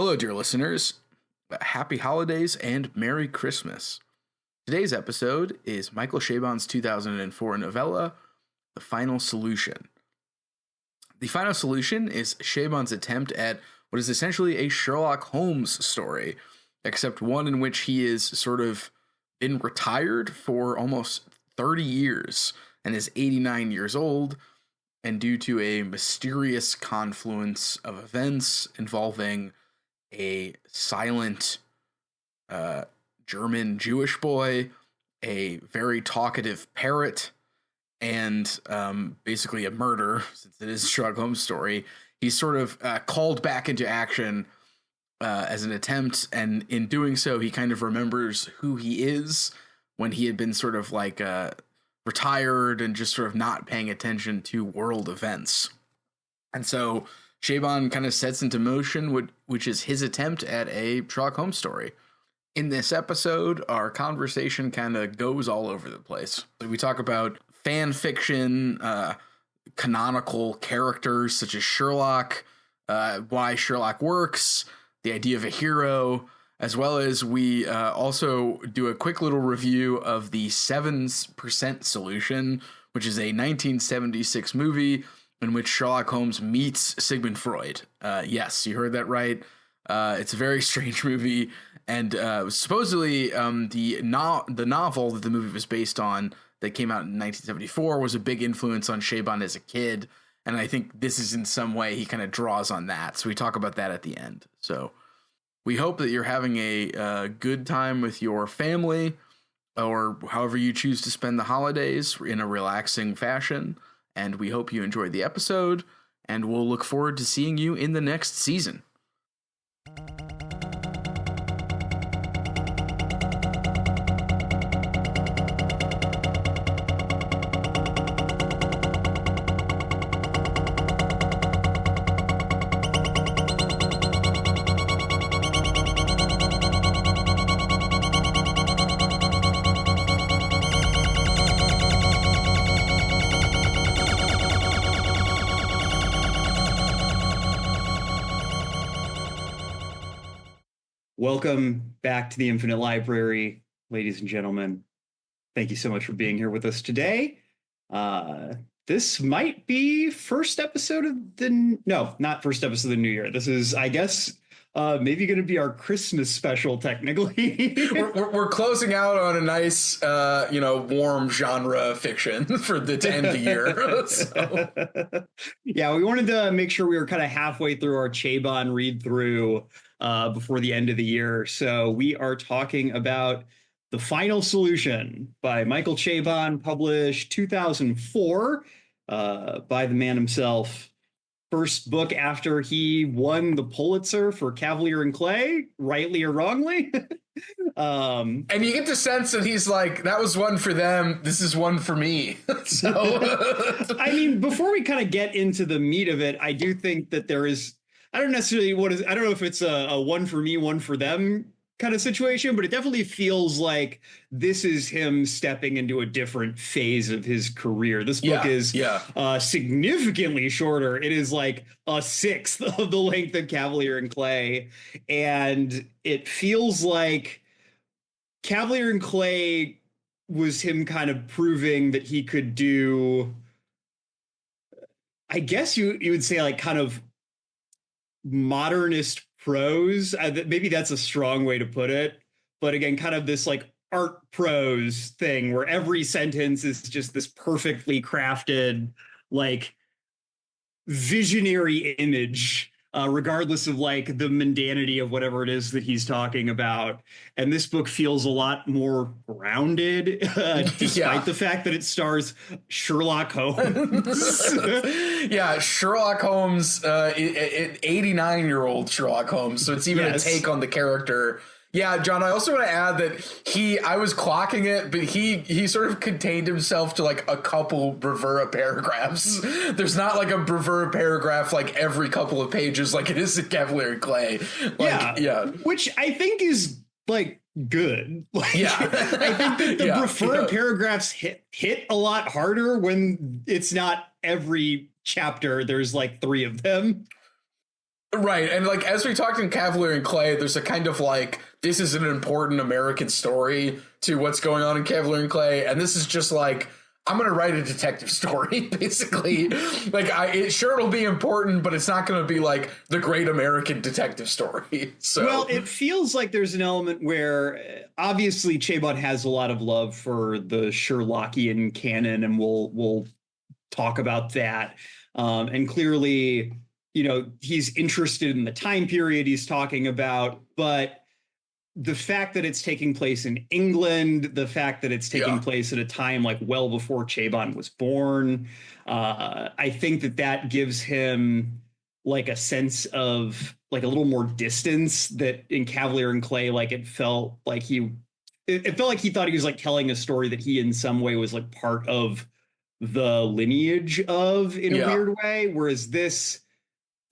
Hello, dear listeners. Happy holidays and Merry Christmas. Today's episode is Michael Chabon's 2004 novella, The Final Solution. The Final Solution is Chabon's attempt at what is essentially a Sherlock Holmes story, except one in which he is sort of been retired for almost 30 years and is 89 years old, and due to a mysterious confluence of events involving a silent German Jewish boy, a very talkative parrot, and basically a murder, since it is a Sherlock Holmes story, he's sort of called back into action as an attempt, and in doing so, he kind of remembers who he is when he had been sort of like retired and just sort of not paying attention to world events. And so Chabon kind of sets into motion which is his attempt at a Sherlock Holmes story. In this episode, our conversation kind of goes all over the place. We talk about fan fiction, canonical characters such as Sherlock, why Sherlock works, the idea of a hero, as well as we also do a quick little review of the 7% Solution, which is a 1976 movie in which Sherlock Holmes meets Sigmund Freud. Yes, you heard that right. It's a very strange movie, and supposedly the novel that the movie was based on that came out in 1974 was a big influence on Chabon as a kid, and I think this is in some way he kind of draws on that. So we talk about that at the end. So we hope that you're having a good time with your family, or however you choose to spend the holidays in a relaxing fashion. And we hope you enjoyed the episode, and we'll look forward to seeing you in the next season. Welcome back to the Infinite Library, ladies and gentlemen. Thank you so much for being here with us today. This might be first episode of the... No, not first episode of the new year. This is, I guess, maybe going to be our Christmas special, technically. we're closing out on a nice, warm genre fiction for to end the year. So. Yeah, we wanted to make sure we were kind of halfway through our Chabon read-through before the end of the year. So we are talking about The Final Solution by Michael Chabon, published 2004 by the man himself. First book after he won the Pulitzer for Cavalier and Clay, rightly or wrongly. And you get the sense that he's like, that was one for them, this is one for me. So I mean, before we kind of get into the meat of it, I do think that there is, I don't know if it's a one for me, one for them kind of situation, but it definitely feels like this is him stepping into a different phase of his career. This book is significantly shorter. It is like a sixth of the length of Cavalier and Clay. And it feels like Cavalier and Clay was him kind of proving that he could do, I guess you would say, like kind of modernist prose. Maybe that's a strong way to put it, but again, kind of this like art prose thing where every sentence is just this perfectly crafted, like visionary image, regardless of like the mundanity of whatever it is that he's talking about. And this book feels a lot more grounded, despite the fact that it stars Sherlock Holmes. Yeah, Sherlock Holmes, 89-year-old Sherlock Holmes. So it's even a take on the character. Yeah, John, I also want to add that I was clocking it, but he sort of contained himself to like a couple bravura paragraphs. There's not like a bravura paragraph like every couple of pages like it is in Cavalier and Clay. Which I think is like good. I think that the bravura paragraphs hit a lot harder when it's not every chapter. There's like 3 of them. Right, and like as we talked in Cavalier and Clay, there's a kind of like this is an important American story to what's going on in Cavalier and Clay, and this is just like I'm gonna write a detective story, basically. Like sure it'll be important, but it's not gonna be like the great American detective story. So well, it feels like there's an element where obviously Chabon has a lot of love for the Sherlockian canon, and we'll talk about that. And clearly, he's interested in the time period he's talking about, but the fact that it's taking place in England, the fact that it's taking place at a time like well before Chabon was born, I think that gives him like a sense of like a little more distance that in Cavalier and Clay, like it felt like he thought he was like telling a story that he in some way was like part of the lineage of in a weird way, whereas this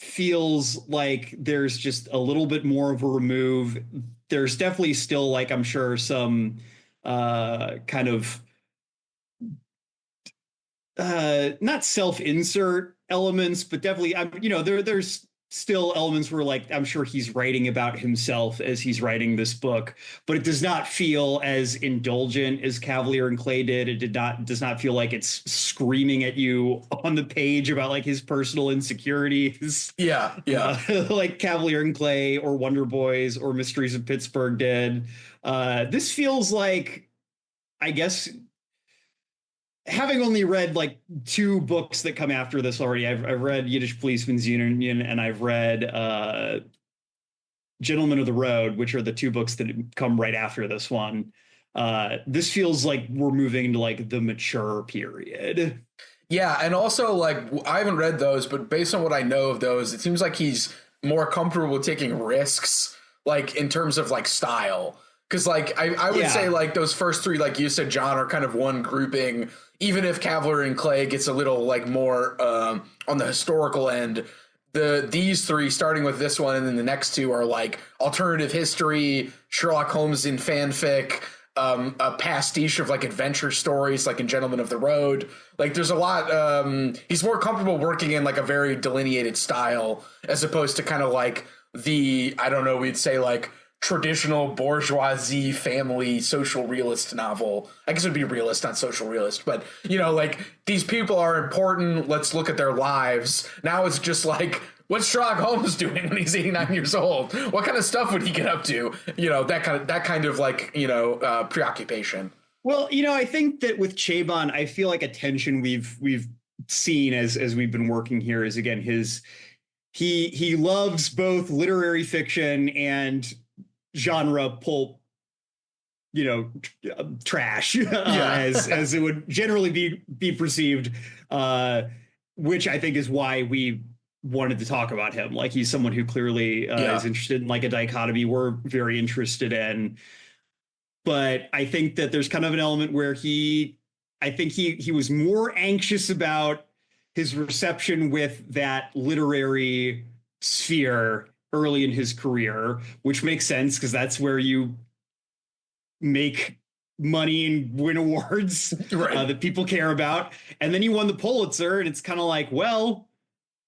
feels like there's just a little bit more of a remove. There's definitely still like I'm sure some kind of not self-insert elements, but definitely there's still elements where like I'm sure he's writing about himself as he's writing this book, but it does not feel as indulgent as Cavalier and Clay did. It does not feel like it's screaming at you on the page about like his personal insecurities. Yeah. Like Cavalier and Clay or Wonder Boys or Mysteries of Pittsburgh did. This feels like, I guess, having only read like two books that come after this already, I've read Yiddish Policeman's Union and I've read Gentlemen of the Road, which are the two books that come right after this one. This feels like we're moving into like the mature period. Yeah, and also like I haven't read those, but based on what I know of those, it seems like he's more comfortable with taking risks, like in terms of like style. Because like I would say like those first three, like you said, John, are kind of one grouping. Even if Cavalier and Clay gets a little like more on the historical end, these three, starting with this one and then the next two, are like alternative history, Sherlock Holmes in fanfic, a pastiche of like adventure stories, like in Gentlemen of the Road. Like there's a lot. He's more comfortable working in like a very delineated style as opposed to kind of like we'd say like traditional bourgeoisie family social realist novel. I guess it would be realist, not social realist, but like these people are important. Let's look at their lives. Now it's just like, what's Sherlock Holmes doing when he's 89 years old? What kind of stuff would he get up to? That kind of like, preoccupation. Well, I think that with Chabon, I feel like a tension we've seen as we've been working here is again he loves both literary fiction and genre pulp, trash, as it would generally be perceived, which I think is why we wanted to talk about him. Like he's someone who clearly is interested in like a dichotomy we're very interested in. But I think that there's kind of an element where he was more anxious about his reception with that literary sphere early in his career, which makes sense because that's where you make money and win awards that people care about. And then he won the Pulitzer, and it's kind of like, well,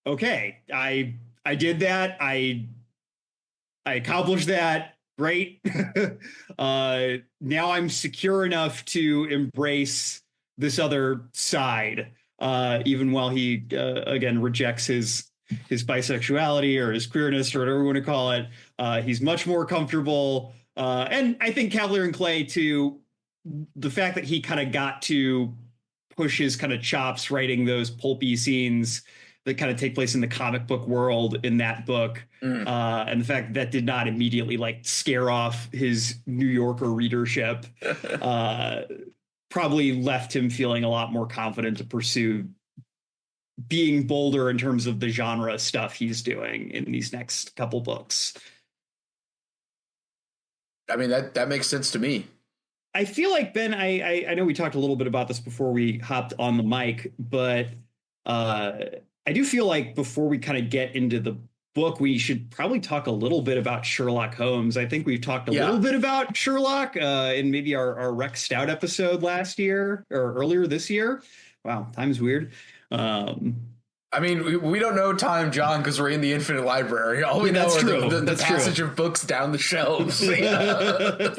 okay, I did that. I accomplished that. Great. Now I'm secure enough to embrace this other side, even while he again rejects his bisexuality or his queerness or whatever you want to call it. He's much more comfortable. And I think Cavalier and Clay, too, the fact that he kind of got to push his kind of chops writing those pulpy scenes that kind of take place in the comic book world in that book. And the fact that did not immediately like scare off his New Yorker readership probably left him feeling a lot more confident to pursue being bolder in terms of the genre stuff he's doing in these next couple books. I mean, that makes sense to me. I feel like, Ben, I know we talked a little bit about this before we hopped on the mic, but I do feel like before we kind of get into the book, we should probably talk a little bit about Sherlock Holmes. I think we've talked a little bit about Sherlock in maybe our Rex Stout episode last year or earlier this year. Wow, time's weird. I mean, we don't know time, John, because we're in the infinite library. All we know are the passage of books down the shelves.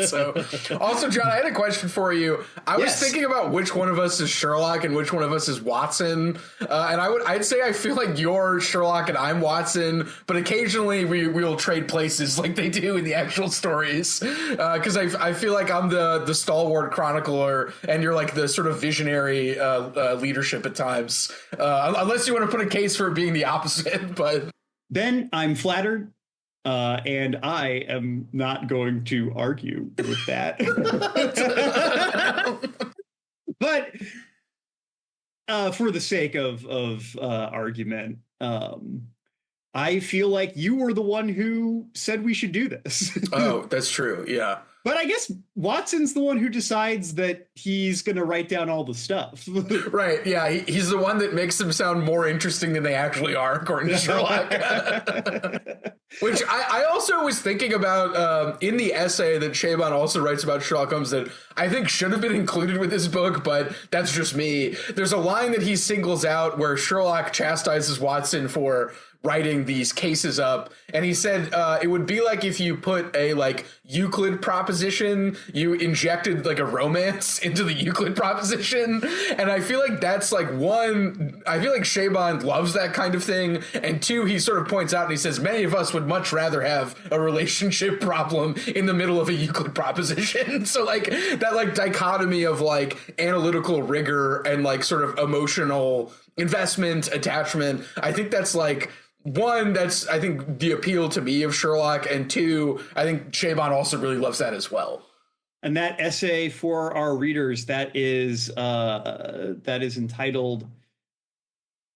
So, also, John, I had a question for you. I was thinking about which one of us is Sherlock and which one of us is Watson. And I'd say I feel like you're Sherlock and I'm Watson, but occasionally we'll trade places like they do in the actual stories. Because I feel like I'm the stalwart chronicler and you're like the sort of visionary leadership at times. Unless you want to put a case for it being the opposite, but Ben, I'm flattered, and I am not going to argue with that. But for the sake of argument, I feel like you were the one who said we should do this. Oh, that's true. Yeah. But I guess Watson's the one who decides that he's going to write down all the stuff. Right. Yeah. He's the one that makes them sound more interesting than they actually are, according to Sherlock. Which I also was thinking about in the essay that Chabon also writes about Sherlock Holmes that I think should have been included with this book, but that's just me. There's a line that he singles out where Sherlock chastises Watson for writing these cases up, and he said it would be like if you put a like Euclid proposition, you injected like a romance into the Euclid proposition, and I feel like that's like one, I feel like Chabon loves that kind of thing, and two, he sort of points out and he says many of us would much rather have a relationship problem in the middle of a Euclid proposition. So like that like dichotomy of like analytical rigor and like sort of emotional investment, attachment, I think that's like one, that's I think the appeal to me of Sherlock, and two, I think Chabon also really loves that as well. And that essay for our readers, that is entitled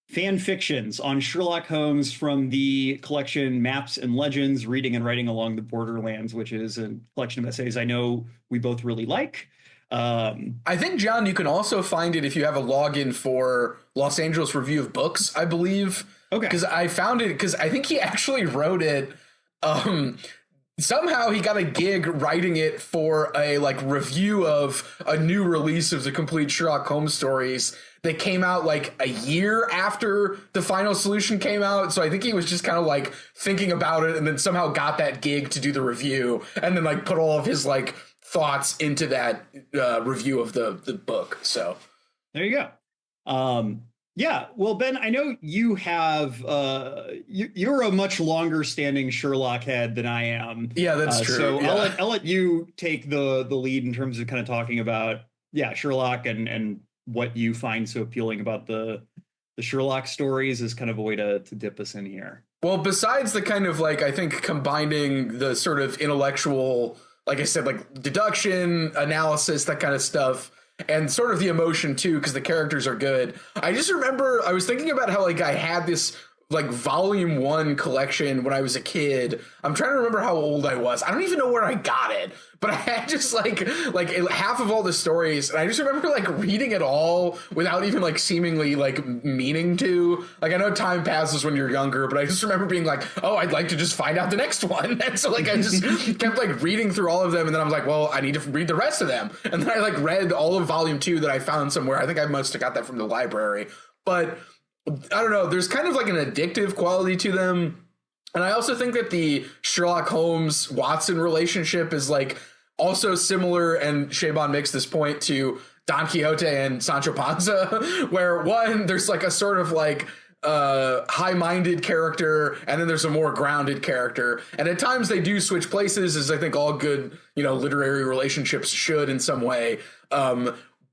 Fan Fictions on Sherlock Holmes from the collection Maps and Legends, Reading and Writing Along the Borderlands, which is a collection of essays I know we both really like. I think, John, you can also find it if you have a login for Los Angeles Review of Books, I believe. Okay. Because I found it, because I think he actually wrote it. Somehow he got a gig writing it for a like review of a new release of the complete Sherlock Holmes stories that came out like a year after the final solution came out. So I think he was just kind of like thinking about it and then somehow got that gig to do the review and then like put all of his like thoughts into that review of the book. So there you go. Yeah, well, Ben, I know you have you're a much longer standing Sherlock head than I am. Yeah, that's true. So yeah. I'll let you take the lead in terms of kind of talking about Sherlock and what you find so appealing about the Sherlock stories as kind of a way to dip us in here. Well, besides the kind of like I think combining the sort of intellectual, like I said, like deduction, analysis, that kind of stuff. And sort of the emotion, too, because the characters are good. I just remember I was thinking about how like I had this like volume 1 collection when I was a kid. I'm trying to remember how old I was. I don't even know where I got it, but I had just like half of all the stories. And I just remember like reading it all without even like seemingly like meaning to. Like I know time passes when you're younger, but I just remember being like, oh, I'd like to just find out the next one. And so like I just kept like reading through all of them. And then I was like, well, I need to read the rest of them. And then I like read all of volume 2 that I found somewhere. I think I must have got that from the library. But I don't know, there's kind of like an addictive quality to them. And I also think that the Sherlock Holmes Watson relationship is like also similar, and Chabon makes this point, to Don Quixote and Sancho Panza, where one, there's like a sort of like high-minded character, and then there's a more grounded character. And at times they do switch places, as I think all good, literary relationships should in some way.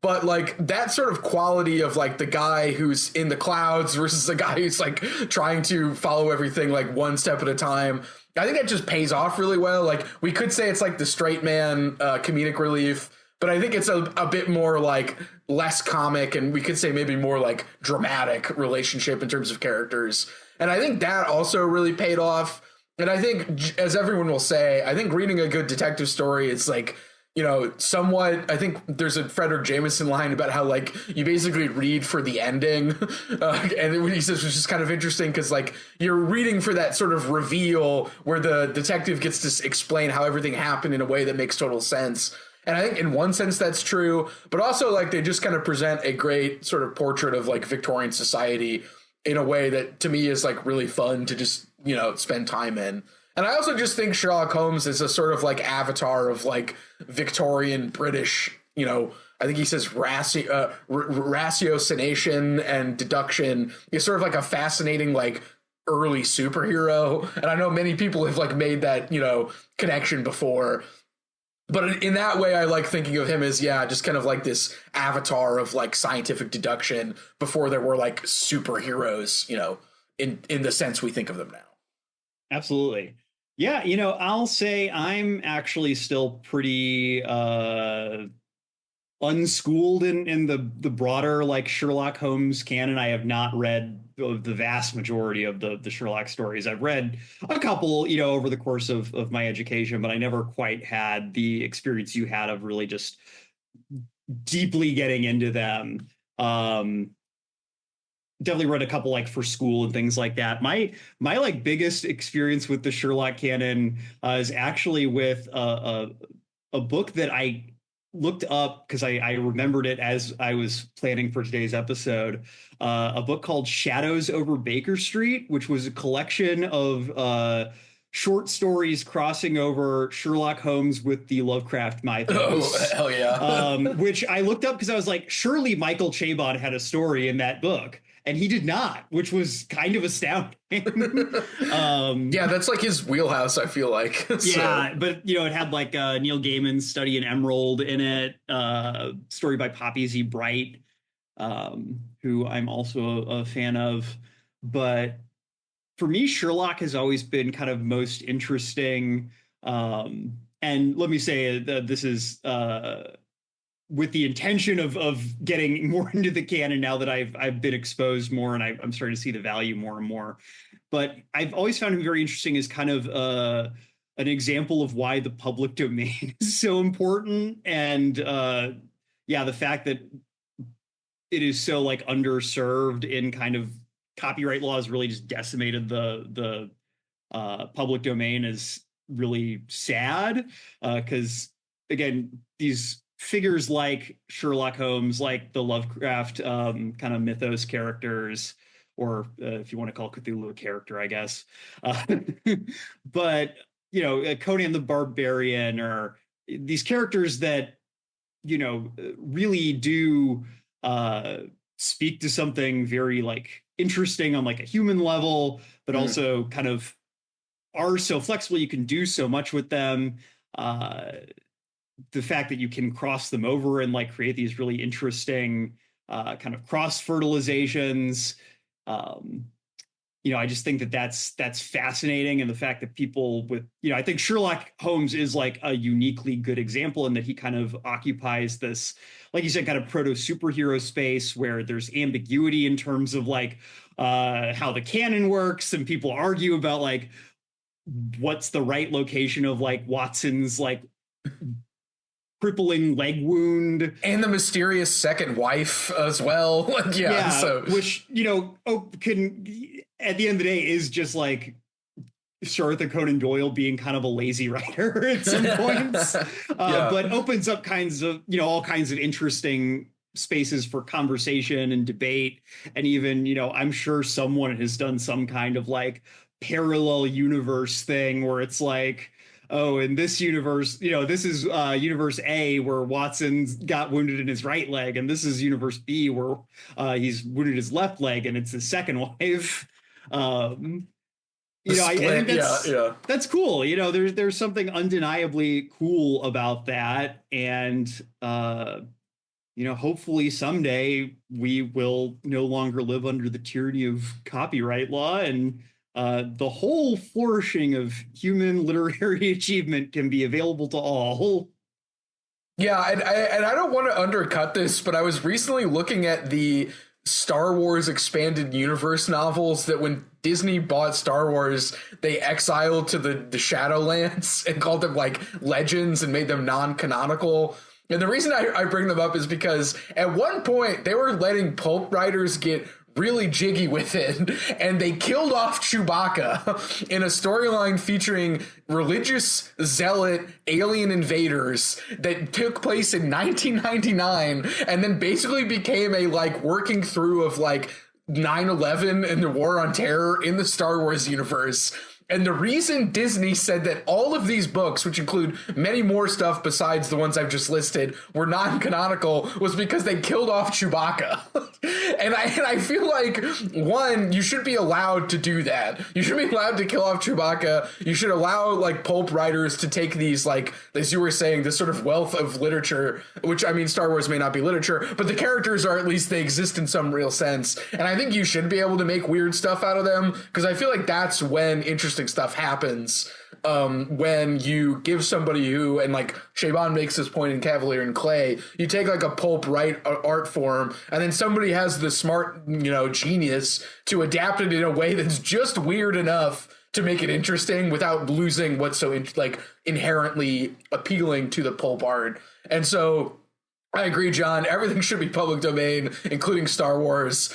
But like that sort of quality of like the guy who's in the clouds versus the guy who's like trying to follow everything like one step at a time, I think that just pays off really well. Like we could say it's like the straight man comedic relief, but I think it's a bit more like less comic, and we could say maybe more like dramatic relationship in terms of characters. And I think that also really paid off. And I think, as everyone will say, I think reading a good detective story is like, somewhat, I think there's a Frederick Jameson line about how like you basically read for the ending. And what he says was just kind of interesting because like you're reading for that sort of reveal where the detective gets to explain how everything happened in a way that makes total sense. And I think in one sense that's true, but also like they just kind of present a great sort of portrait of like Victorian society in a way that to me is like really fun to just, you know, spend time in. And I also just think Sherlock Holmes is a sort of like avatar of like Victorian British, you know, I think he says ratiocination and deduction. He's sort of like a fascinating, like early superhero. And I know many people have like made that, you know, connection before. But in that way, I like thinking of him as, yeah, just kind of like this avatar of like scientific deduction before there were like superheroes, you know, in the sense we think of them now. Absolutely. Yeah, you know, I'll say I'm actually still pretty unschooled in the broader like Sherlock Holmes canon. I have not read the vast majority of the Sherlock stories. I've read a couple, you know, over the course of my education, but I never quite had the experience you had of really just deeply getting into them. Definitely read a couple like for school and things like that. My like biggest experience with the Sherlock canon is actually with a book that I looked up because I remembered it as I was planning for today's episode. A book called Shadows Over Baker Street, which was a collection of short stories crossing over Sherlock Holmes with the Lovecraft mythos. Oh, hell yeah. Which I looked up because I was like, surely Michael Chabon had a story in that book. And he did not, which was kind of astounding. Yeah, that's like his wheelhouse, I feel like. Yeah, but you know, it had like Neil Gaiman's Study in Emerald in it, story by Poppy Z. Bright, who I'm also a fan of. But for me, Sherlock has always been kind of most interesting. And let me say that this is with the intention of getting more into the canon now that I've been exposed more and I'm starting to see the value more and more. But I've always found him very interesting as kind of an example of why the public domain is so important. And yeah, the fact that it is so like underserved in kind of copyright laws really just decimated the public domain is really sad. Because again, these figures like Sherlock Holmes, like the Lovecraft kind of mythos characters, or if you want to call Cthulhu a character, I guess. But, you know, Conan the Barbarian, or these characters that, you know, really do speak to something very like interesting on like a human level, but also kind of are so flexible. You can do so much with them. The fact that you can cross them over and like create these really interesting kind of cross fertilizations. You know, I just think that that's fascinating. And the fact that people with, you know, I think Sherlock Holmes is like a uniquely good example in that he kind of occupies this, like you said, kind of proto superhero space where there's ambiguity in terms of like how the canon works. And people argue about like, what's the right location of like Watson's like crippling leg wound, and the mysterious second wife as well. Yeah, so which, you know, can at the end of the day is just like Sir Arthur Conan Doyle being kind of a lazy writer at some points, but opens up kinds of, you know, all kinds of interesting spaces for conversation and debate. And even, you know, I'm sure someone has done some kind of like parallel universe thing where it's like, oh, in this universe, you know, this is universe A where Watson's got wounded in his right leg, and this is universe B where he's wounded his left leg, and it's his second wife. You know, I think that's cool. You know, there's something undeniably cool about that, and you know, hopefully someday we will no longer live under the tyranny of copyright law, and the whole flourishing of human literary achievement can be available to all. Yeah, and I don't want to undercut this, but I was recently looking at the Star Wars expanded universe novels that when Disney bought Star Wars, they exiled to the Shadowlands and called them like legends and made them non-canonical. And the reason I bring them up is because at one point they were letting pulp writers get really jiggy with it, and they killed off Chewbacca in a storyline featuring religious zealot alien invaders that took place in 1999 and then basically became a like working through of like 9/11 and the War on Terror in the Star Wars universe. And the reason Disney said that all of these books, which include many more stuff besides the ones I've just listed, were non-canonical was because they killed off Chewbacca. and I feel like, one, you should be allowed to do that. You should be allowed to kill off Chewbacca. You should allow, like, pulp writers to take these, like, as you were saying, this sort of wealth of literature, which, I mean, Star Wars may not be literature, but the characters are, at least they exist in some real sense. And I think you should be able to make weird stuff out of them, because I feel like that's when interesting stuff happens, when you give somebody who, and like Chabon makes this point in Cavalier and Clay, you take like a pulp art form, and then somebody has the smart, genius to adapt it in a way that's just weird enough to make it interesting without losing what's so inherently appealing to the pulp art. And so I agree, John. Everything should be public domain, including Star Wars.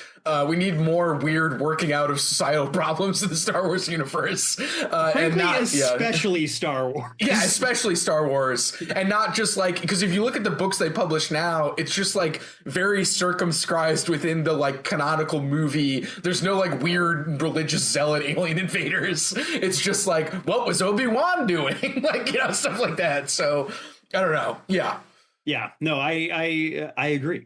We need more weird working out of societal problems in the Star Wars universe. Frankly, especially Star Wars. Yeah, especially Star Wars. And not just like, because if you look at the books they publish now, it's just like very circumscribed within the like canonical movie. There's no like weird religious zealot alien invaders. It's just like, what was Obi-Wan doing? Like, stuff like that. So I don't know. Yeah. Yeah, no, I agree.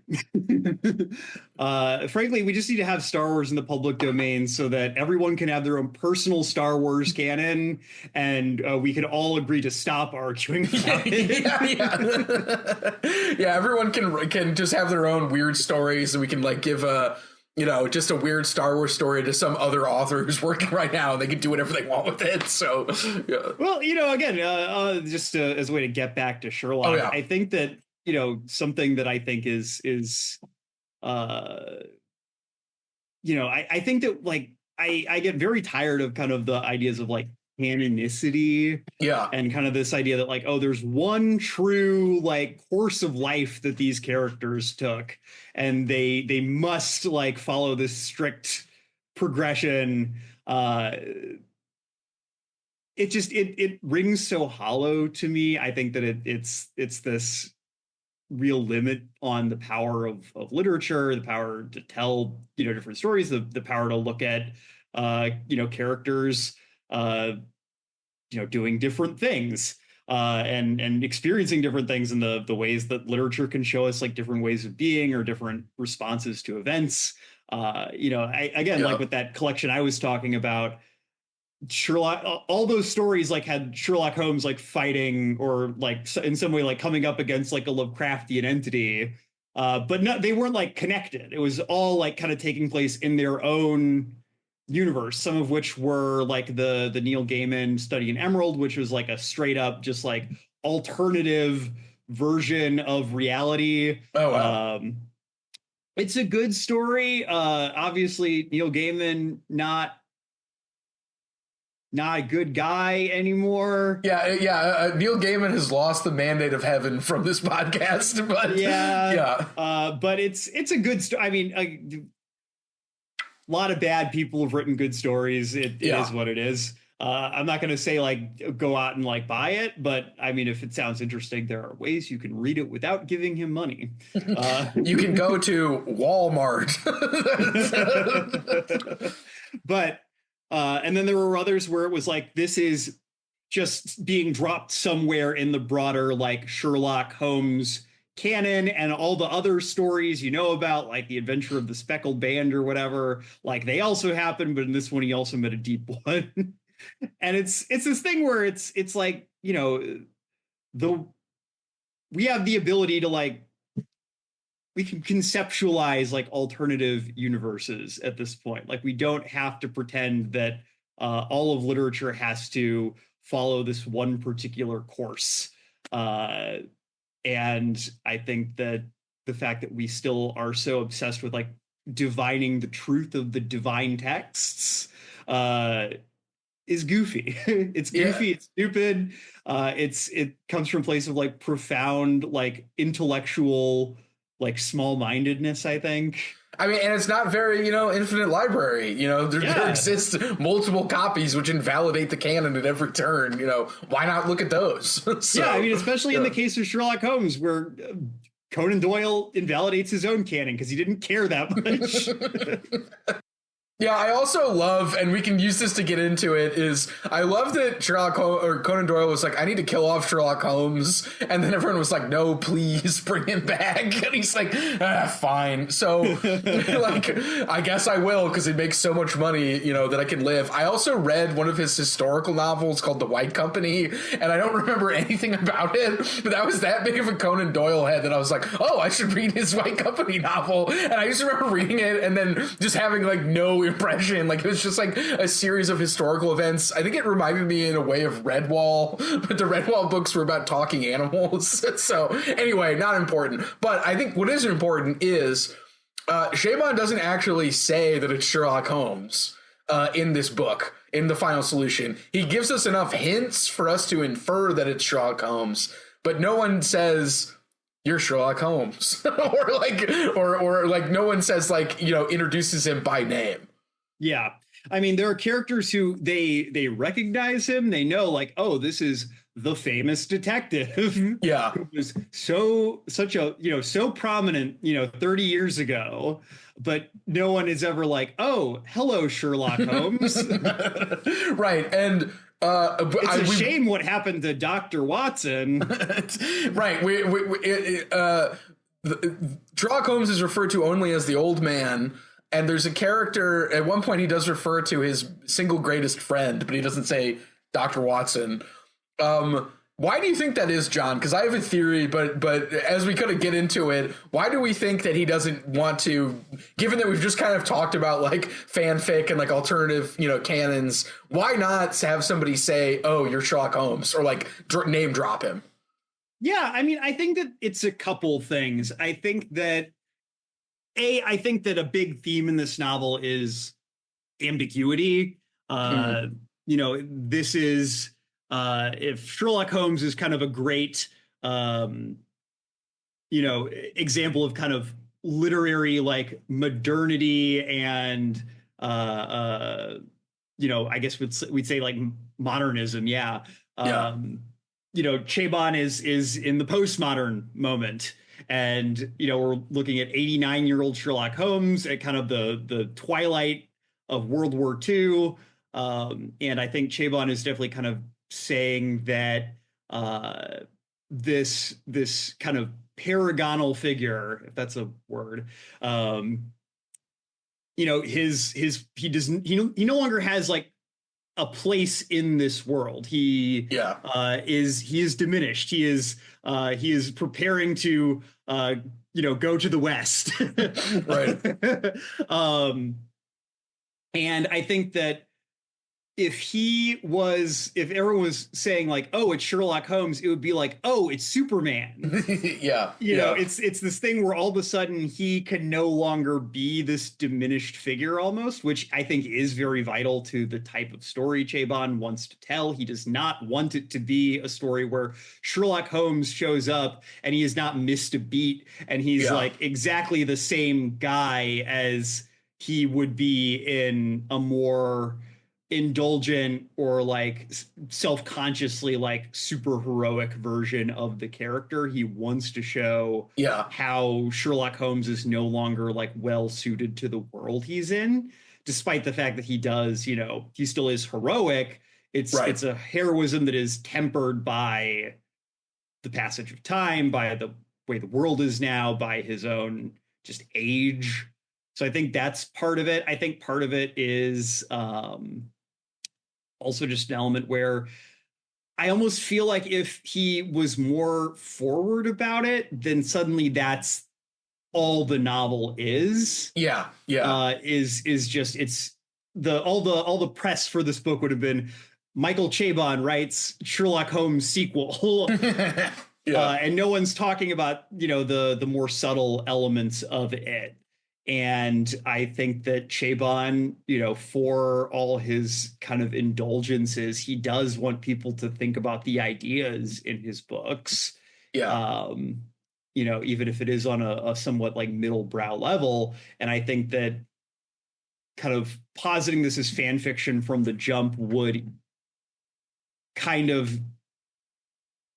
Frankly, we just need to have Star Wars in the public domain so that everyone can have their own personal Star Wars canon, and we can all agree to stop arguing about it. Yeah, everyone can just have their own weird stories, and we can like give a just a weird Star Wars story to some other author who's working right now, and they can do whatever they want with it. So, yeah. Well, again, just as a way to get back to Sherlock, I think that something that I think is I think that like I get very tired of kind of the ideas of like canonicity, and kind of this idea that like, oh, there's one true like course of life that these characters took, and they must like follow this strict progression. It rings so hollow to me. I think that it's this real limit on the power of literature, the power to tell different stories, the power to look at characters doing different things and experiencing different things in the ways that literature can show us like different ways of being or different responses to events. Like with that collection I was talking about, Sherlock, all those stories like had Sherlock Holmes like fighting or like in some way like coming up against like a Lovecraftian entity, but they weren't like connected. It was all like kind of taking place in their own universe, some of which were like the Neil Gaiman Study in Emerald, which was like a straight up just like alternative version of reality. Oh wow. It's a good story. Obviously Neil Gaiman not a good guy anymore. Neil Gaiman has lost the mandate of heaven from this podcast, but but it's a good story. I mean, a lot of bad people have written good stories. It is what it is. I'm not going to say like go out and like buy it, but I mean, if it sounds interesting, there are ways you can read it without giving him money. You can go to Walmart. But and then there were others where it was like, this is just being dropped somewhere in the broader like Sherlock Holmes canon, and all the other stories about, like the Adventure of the Speckled Band or whatever, like they also happened, but in this one he also met a deep one. And it's this thing where it's like, we have the ability to like, we can conceptualize like alternative universes at this point. Like we don't have to pretend that all of literature has to follow this one particular course. And I think that the fact that we still are so obsessed with like divining the truth of the divine texts is goofy. It's goofy. It's stupid. It comes from a place of like profound, like intellectual, like small-mindedness, I think. I mean, and it's not very, infinite library. There exists multiple copies which invalidate the canon at every turn. Why not look at those? So, I mean, especially in the case of Sherlock Holmes, where Conan Doyle invalidates his own canon because he didn't care that much. Yeah, I also love, and we can use this to get into it, is I love that Conan Doyle was like, I need to kill off Sherlock Holmes. And then everyone was like, no, please bring him back. And he's like, fine. So, like, I guess I will, because it makes so much money, you know, that I can live. I also read one of his historical novels called The White Company, and I don't remember anything about it, but that was that big of a Conan Doyle head that I was like, oh, I should read his White Company novel. And I just remember reading it and then just having like no impression. Like, it was just like a series of historical events. I think it reminded me in a way of Redwall, but the Redwall books were about talking animals. So anyway, not important. But I think what is important is Chabon doesn't actually say that it's Sherlock Holmes in this book, in the final solution. He gives us enough hints for us to infer that it's Sherlock Holmes, but no one says, you're Sherlock Holmes. or like no one says, like, you know, introduces him by name. Yeah. I mean, there are characters who they recognize him. They know, like, oh, this is the famous detective. Yeah. Who was such a, you know, so prominent, you know, 30 years ago, but no one is ever like, oh, hello, Sherlock Holmes. Right. And it's a shame what happened to Dr. Watson. Right. Sherlock Holmes is referred to only as the old man. And there's a character at one point he does refer to his single greatest friend, but he doesn't say Dr. Watson. Why do you think that is, John? Because I have a theory, but as we kind of get into it, why do we think that he doesn't want to, given that we've just kind of talked about like fanfic and like alternative, you know, canons, why not have somebody say, oh, you're Sherlock Holmes, or like name drop him? Yeah, I mean, I think that it's a couple things. I think that a big theme in this novel is ambiguity. You know, this is if Sherlock Holmes is kind of a great, you know, example of kind of literary like modernity and, you know, I guess we'd say like modernism. Yeah. You know, Chabon is in the postmodern moment. And, you know, we're looking at 89-year-old Sherlock Holmes at kind of the twilight of World War II. And I think Chabon is definitely kind of saying that this kind of paragonal figure, if that's a word, you know, he no longer has like a place in this world. He is diminished. He is preparing to you know, go to the West. Right. And I think that if everyone was saying like, oh, it's Sherlock Holmes, it would be like, oh, it's Superman. Yeah. You know, it's this thing where all of a sudden he can no longer be this diminished figure almost, which I think is very vital to the type of story Chabon wants to tell. He does not want it to be a story where Sherlock Holmes shows up and he has not missed a beat and he's like exactly the same guy as he would be in a more indulgent or like self-consciously like super heroic version of the character. He wants to show how Sherlock Holmes is no longer like well suited to the world he's in, despite the fact that he does, you know, he still is heroic. It's a heroism that is tempered by the passage of time, by the way the world is now, by his own just age. So I think that's part of it. I think part of it is also just an element where I almost feel like if he was more forward about it, then suddenly that's all the novel is. Is just it's all the press for this book would have been Michael Chabon writes Sherlock Holmes sequel. And no one's talking about, you know, the more subtle elements of it. And I think that Chabon, you know, for all his kind of indulgences, he does want people to think about the ideas in his books. You know, even if it is on a somewhat like middle brow level. And I think that kind of positing this as fan fiction from the jump would kind of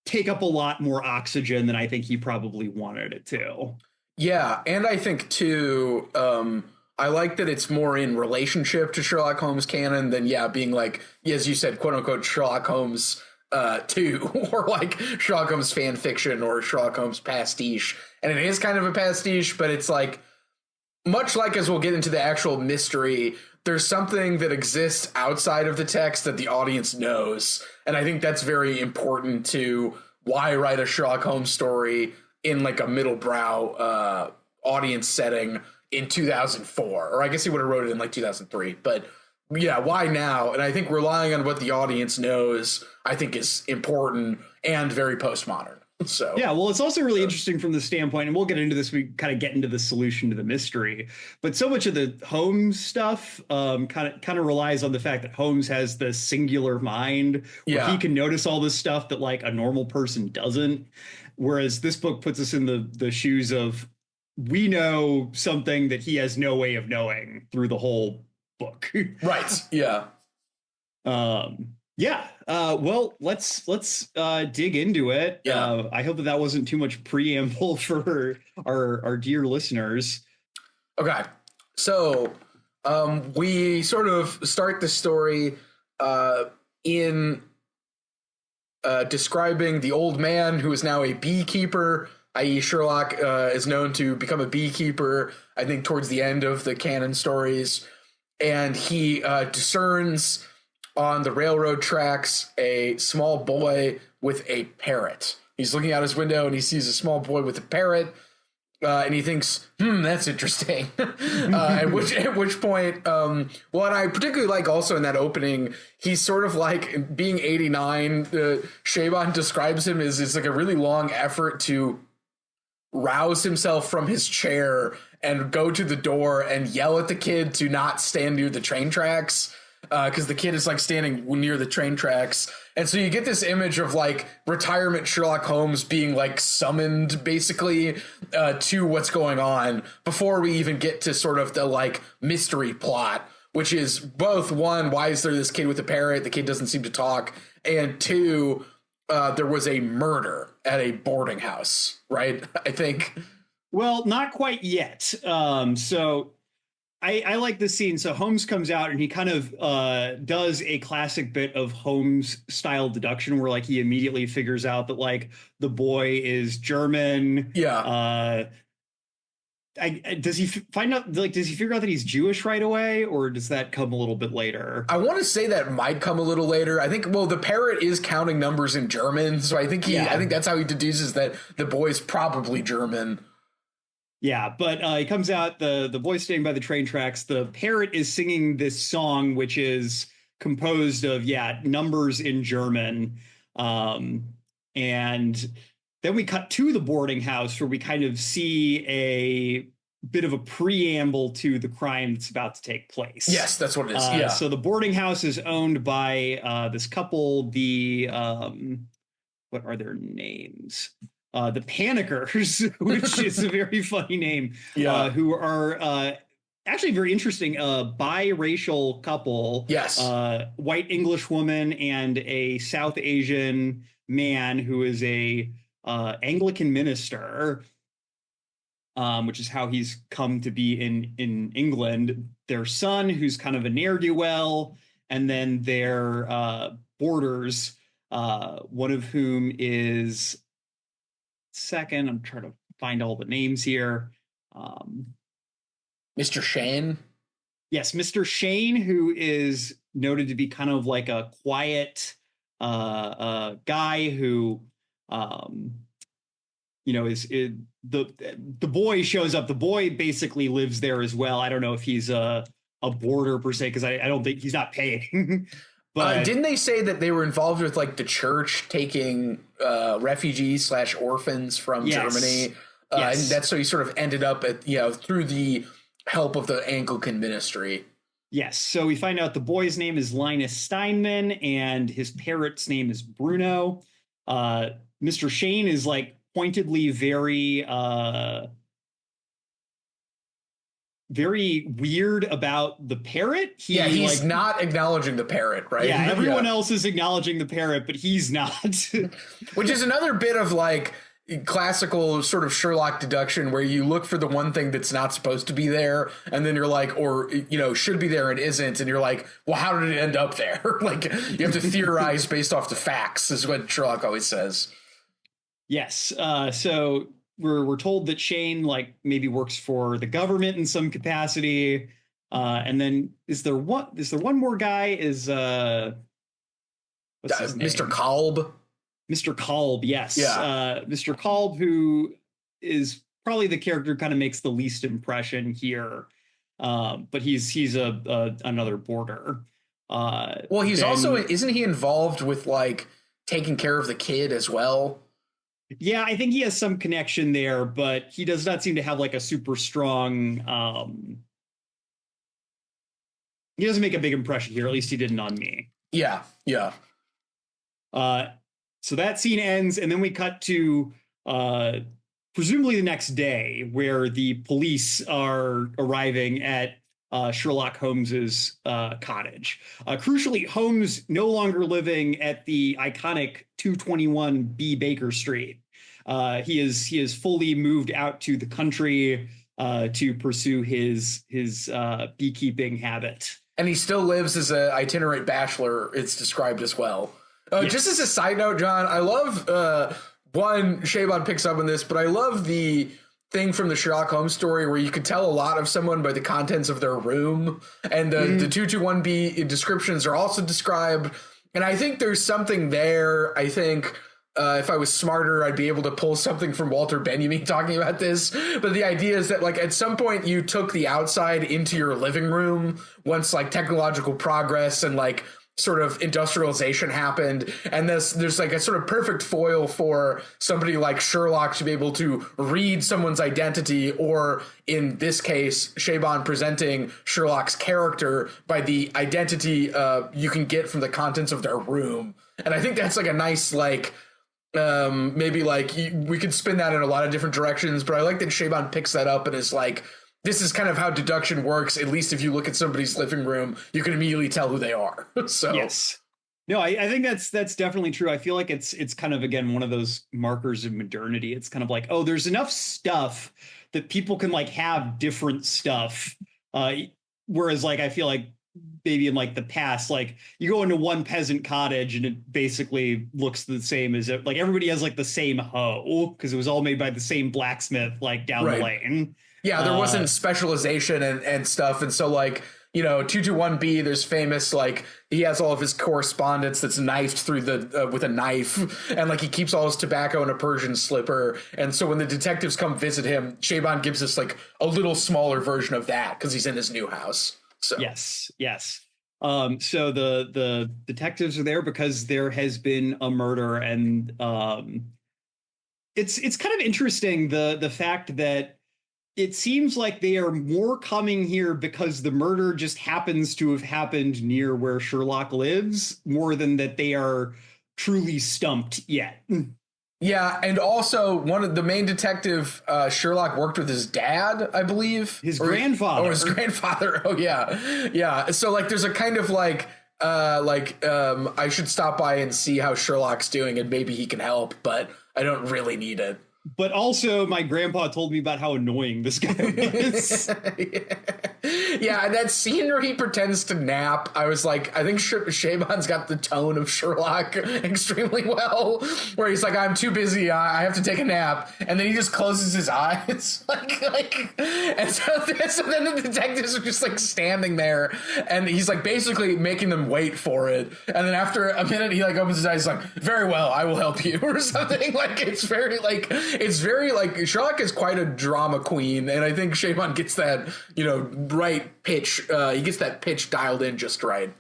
take up a lot more oxygen than I think he probably wanted it to. Yeah, and I think too, I like that it's more in relationship to Sherlock Holmes canon than being like, as you said, quote unquote Sherlock Holmes 2 or like Sherlock Holmes fan fiction or Sherlock Holmes pastiche. And it is kind of a pastiche, but it's like, much like as we'll get into the actual mystery, there's something that exists outside of the text that the audience knows. And I think that's very important to why write a Sherlock Holmes story in like a middle brow audience setting in 2004. Or I guess he would have wrote it in like 2003. But yeah, why now? And I think relying on what the audience knows, I think is important and very postmodern. So yeah, well, it's also really interesting from the standpoint, and we'll get into this. We kind of get into the solution to the mystery, but so much of the Holmes stuff kind of relies on the fact that Holmes has the singular mind, where he can notice all this stuff that like a normal person doesn't. Whereas this book puts us in the shoes of, we know something that he has no way of knowing through the whole book. Right. Yeah. Yeah. Well, let's dig into it. Yeah. I hope that wasn't too much preamble for our dear listeners. Okay. So we sort of start the story in describing the old man who is now a beekeeper, i.e. Sherlock is known to become a beekeeper, I think, towards the end of the canon stories. And he discerns on the railroad tracks a small boy with a parrot. He's looking out his window and he sees a small boy with a parrot, and he thinks, that's interesting. At which point, what I particularly like also in that opening, he's sort of like being 89. Chabon describes him as like a really long effort to rouse himself from his chair and go to the door and yell at the kid to not stand near the train tracks. Because the kid is like standing near the train tracks. And so you get this image of like retirement Sherlock Holmes being like summoned basically to what's going on before we even get to sort of the like mystery plot, which is both, one, why is there this kid with a parrot? The kid doesn't seem to talk. And two, there was a murder at a boarding house, right? I think. Well, not quite yet. So I like this scene. So Holmes comes out and he kind of does a classic bit of Holmes style deduction where like he immediately figures out that like the boy is German. Yeah. Does he find out, like, does he figure out that he's Jewish right away, or does that come a little bit later? I want to say that might come a little later. I think, well, the parrot is counting numbers in German. So I think I think that's how he deduces that the boy's probably German. Yeah, but he comes out, the boy's staying by the train tracks. The parrot is singing this song, which is composed of, numbers in German. And then we cut to the boarding house where we kind of see a bit of a preamble to the crime that's about to take place. Yes, that's what it is. Yeah. So the boarding house is owned by this couple, what are their names? The Panickers, which is a very funny name, who are actually very interesting, biracial couple. Yes. White English woman and a South Asian man who is a Anglican minister, which is how he's come to be in England. Their son, who's kind of a ne'er-do-well, and then their boarders, one of whom is... Second, I'm trying to find all the names here. Mr. Shane. Yes, Mr. Shane, who is noted to be kind of like a quiet guy who, is the boy shows up. The boy basically lives there as well. I don't know if he's a boarder per se, because I don't think he's not paying. But didn't they say that they were involved with like the church taking refugees / orphans from Germany? And that's so he sort of ended up at, through the help of the Anglican ministry. Yes. So we find out the boy's name is Linus Steinman and his parrot's name is Bruno. Mr. Shane is like pointedly very weird about the parrot. He's like, not acknowledging the parrot, right? Yeah, everyone else is acknowledging the parrot, but he's not. Which is another bit of like, classical sort of Sherlock deduction where you look for the one thing that's not supposed to be there, and then you're like, or should be there and isn't, and you're like, well, how did it end up there? Like, you have to theorize based off the facts, is what Sherlock always says. Yes. So we're told that Shane like maybe works for the government in some capacity. And then is there one more guy? Is what's his name? Mr. Kolb. Mr. Kolb, yes. Yeah. Mr. Kolb, who is probably the character who kind of makes the least impression here. But he's another boarder. Well, he's also, isn't he involved with like taking care of the kid as well? Yeah, I think he has some connection there, but he does not seem to have like a super strong. He doesn't make a big impression here. At least he didn't on me. Yeah. So that scene ends, and then we cut to presumably the next day, where the police are arriving at Sherlock Holmes's cottage. Crucially, Holmes no longer living at the iconic 221 B Baker Street. He is fully moved out to the country to pursue his beekeeping habit. And he still lives as an itinerant bachelor, it's described as well. Yes. Just as a side note, John, I love, Chabon picks up on this, but I love the thing from the Sherlock Holmes story where you could tell a lot of someone by the contents of their room. And the 221B descriptions are also described. And I think there's something there. I think if I was smarter, I'd be able to pull something from Walter Benjamin talking about this. But the idea is that, like, at some point you took the outside into your living room once, like, technological progress and, like, sort of industrialization happened, and there's like a sort of perfect foil for somebody like Sherlock to be able to read someone's identity, or in this case, Chabon presenting Sherlock's character by the identity you can get from the contents of their room. And I think that's like a nice, like, maybe like we could spin that in a lot of different directions, but I like that Chabon picks that up and is like, this is kind of how deduction works. At least if you look at somebody's living room, you can immediately tell who they are. So yes, no, I think that's definitely true. I feel like it's kind of, again, one of those markers of modernity. It's kind of like, oh, there's enough stuff that people can like have different stuff. Whereas like I feel like maybe in like the past, like you go into one peasant cottage and it basically looks the same as it, like everybody has like the same hoe because it was all made by the same blacksmith like down the lane. Yeah, there wasn't specialization and stuff. And so, like, 221B, there's famous, like, he has all of his correspondence that's knifed through with a knife. And, like, he keeps all his tobacco in a Persian slipper. And so when the detectives come visit him, Chabon gives us, like, a little smaller version of that because he's in his new house. So Yes. So the detectives are there because there has been a murder. And it's kind of interesting, the fact that it seems like they are more coming here because the murder just happens to have happened near where Sherlock lives, more than that they are truly stumped yet. Yeah, and also one of the main detective, Sherlock, worked with his dad, I believe. His grandfather. His grandfather. Oh, yeah. So, like, there's a kind of like I should stop by and see how Sherlock's doing and maybe he can help, but I don't really need it. But also, my grandpa told me about how annoying this guy is. Yeah, and that scene where he pretends to nap, I was like, I think Chabon's got the tone of Sherlock extremely well, where he's like, I'm too busy, I have to take a nap, and then he just closes his eyes, and so then the detectives are just like standing there, and he's like basically making them wait for it, and then after a minute he like opens his eyes, like, very well, I will help you, or something. Like, it's very like Sherlock is quite a drama queen, and I think Chabon gets that, right pitch. He gets that pitch dialed in just right.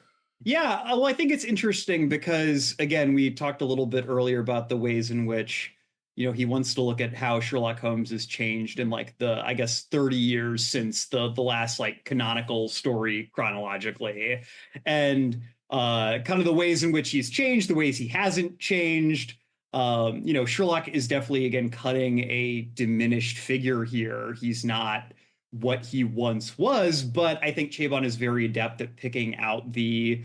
Yeah, well, I think it's interesting because, again, we talked a little bit earlier about the ways in which, he wants to look at how Sherlock Holmes has changed in like the, I guess, 30 years since the last like canonical story chronologically, and kind of the ways in which he's changed, the ways he hasn't changed. Sherlock is definitely, again, cutting a diminished figure here. He's not what he once was, but I think Chabon is very adept at picking out the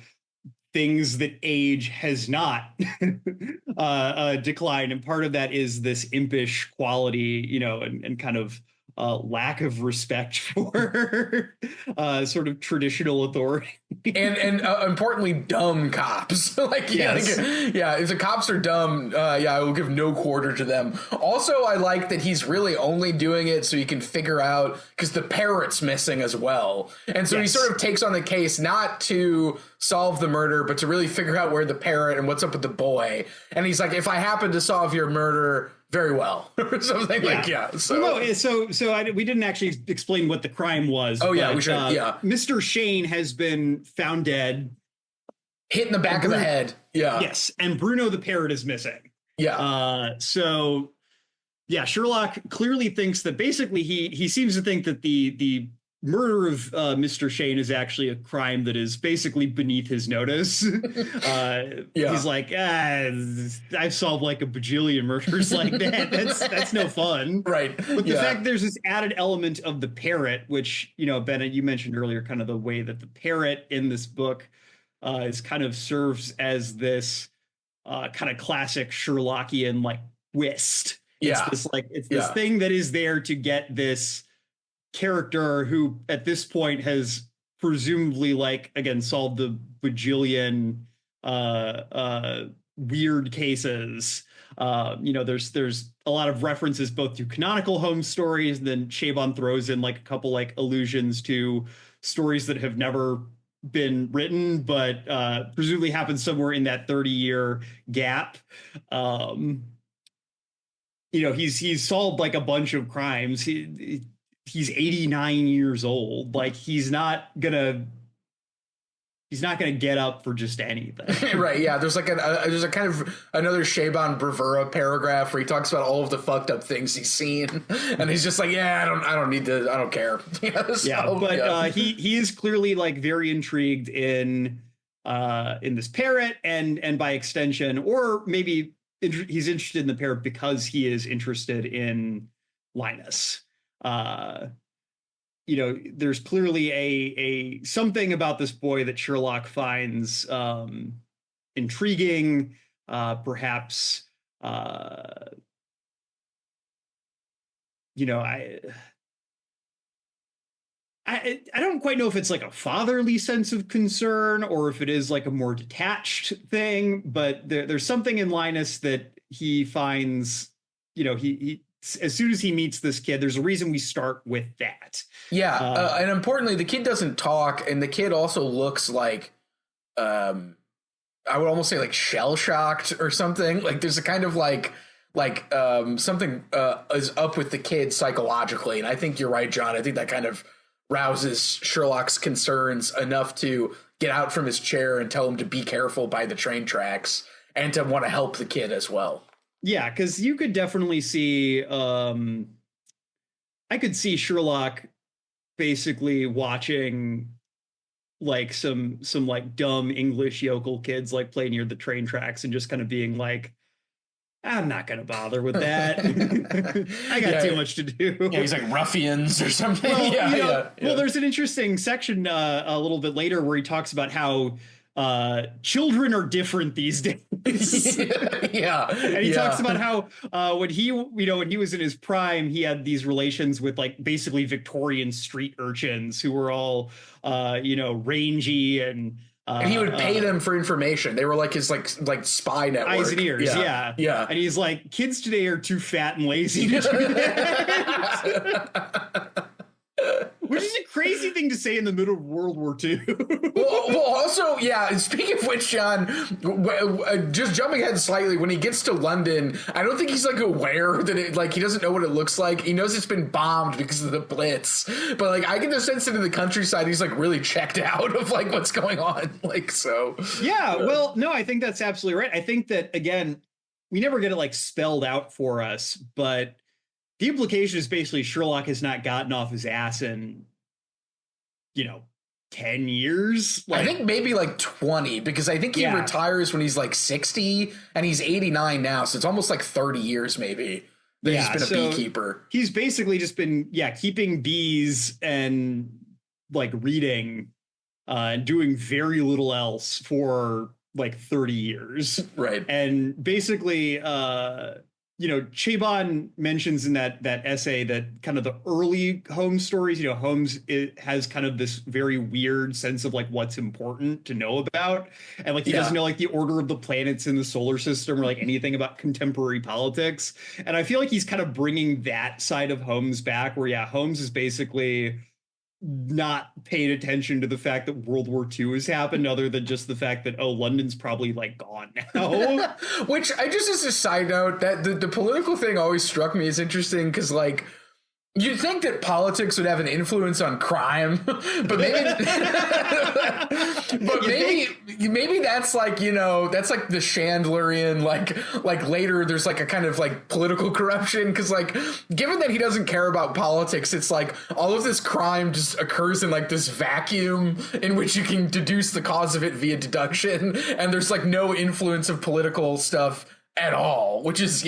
things that age has not declined. And part of that is this impish quality, and kind of lack of respect for sort of traditional authority. and importantly, dumb cops. Like, Yes. If the cops are dumb, I will give no quarter to them. Also, I like that he's really only doing it so he can figure out, because the parrot's missing as well, and so he sort of takes on the case not to solve the murder, but to really figure out where the parrot and what's up with the boy. And he's like, if I happen to solve your murder, very well, or something. We didn't actually explain what the crime was. We should. Mr. Shane has been found dead, hit in the back of the head. Yeah. Yes, and Bruno the parrot is missing. Yeah. Sherlock clearly thinks that basically he seems to think that the murder of Mr. Shane is actually a crime that is basically beneath his notice. He's like, I've solved like a bajillion murders like that. That's no fun. Right. But the fact there's this added element of the parrot, which, Bennett, you mentioned earlier, kind of the way that the parrot in this book is kind of serves as this kind of classic Sherlockian like twist. It's this thing that is there to get this character who at this point has presumably solved the bajillion weird cases. There's a lot of references both to canonical Holmes stories, and then Chabon throws in a couple allusions to stories that have never been written, but presumably happened somewhere in that 30-year gap. He's solved a bunch of crimes. He's 89 years old. He's not gonna get up for just anything. Right. Yeah. There's there's a kind of another Chabon bravura paragraph where he talks about all of the fucked up things he's seen, and he's just like, I don't care. He is clearly very intrigued in this parrot, and by extension, or maybe he's interested in the parrot because he is interested in Linus. There's clearly a something about this boy that Sherlock finds intriguing, perhaps. I don't quite know if it's a fatherly sense of concern or if it is a more detached thing, but there's something in Linus that he finds, he as soon as he meets this kid, there's a reason we start with that. And importantly, the kid doesn't talk, and the kid also looks like, I would almost say shell-shocked or something. There's a kind of something is up with the kid psychologically, and I think you're right, John. I think that kind of rouses Sherlock's concerns enough to get out from his chair and tell him to be careful by the train tracks and to want to help the kid as well. Yeah, because you could definitely see, I could see Sherlock basically watching some dumb English yokel kids play near the train tracks and just kind of being I'm not going to bother with that. I got too much to do. Yeah, he's ruffians or something. Well, there's an interesting section a little bit later where he talks about how children are different these days. And he talks about how when he was in his prime, he had these relations with basically Victorian street urchins who were all rangy and he would pay them for information. They were his spy network. Eyes and ears, yeah. And he's kids today are too fat and lazy to do that. Which is a crazy thing to say in the middle of World War II. well, also, speaking of which, John, just jumping ahead slightly, when he gets to London, I don't think he's aware that it, he doesn't know what it looks like. He knows it's been bombed because of the Blitz, but I get the sense that in the countryside, he's really checked out of what's going on. Well, no, I think that's absolutely right. I think that, again, we never get it spelled out for us, but the implication is basically Sherlock has not gotten off his ass in, 10 years. I think maybe 20, because I think he retires when he's 60 and he's 89 now. So it's almost 30 years maybe that he's been a beekeeper. He's basically just been, keeping bees and reading doing very little else for like 30 years. Right. And basically, Chabon mentions in that essay that kind of the early Holmes stories, Holmes has kind of this very weird sense of like what's important to know about, and like he doesn't know like the order of the planets in the solar system or like anything about contemporary politics. And I feel like he's kind of bringing that side of Holmes back, where Holmes is basically not paying attention to the fact that World War II has happened, other than just the fact that, London's probably like gone now. Which, I just, as a side note, that the political thing always struck me as interesting, because like you'd think that politics would have an influence on crime, but maybe maybe that's like, that's like the Chandlerian, like later there's like a kind of like political corruption, because like given that he doesn't care about politics, it's like all of this crime just occurs in like this vacuum in which you can deduce the cause of it via deduction, and there's like no influence of political stuff at all, which is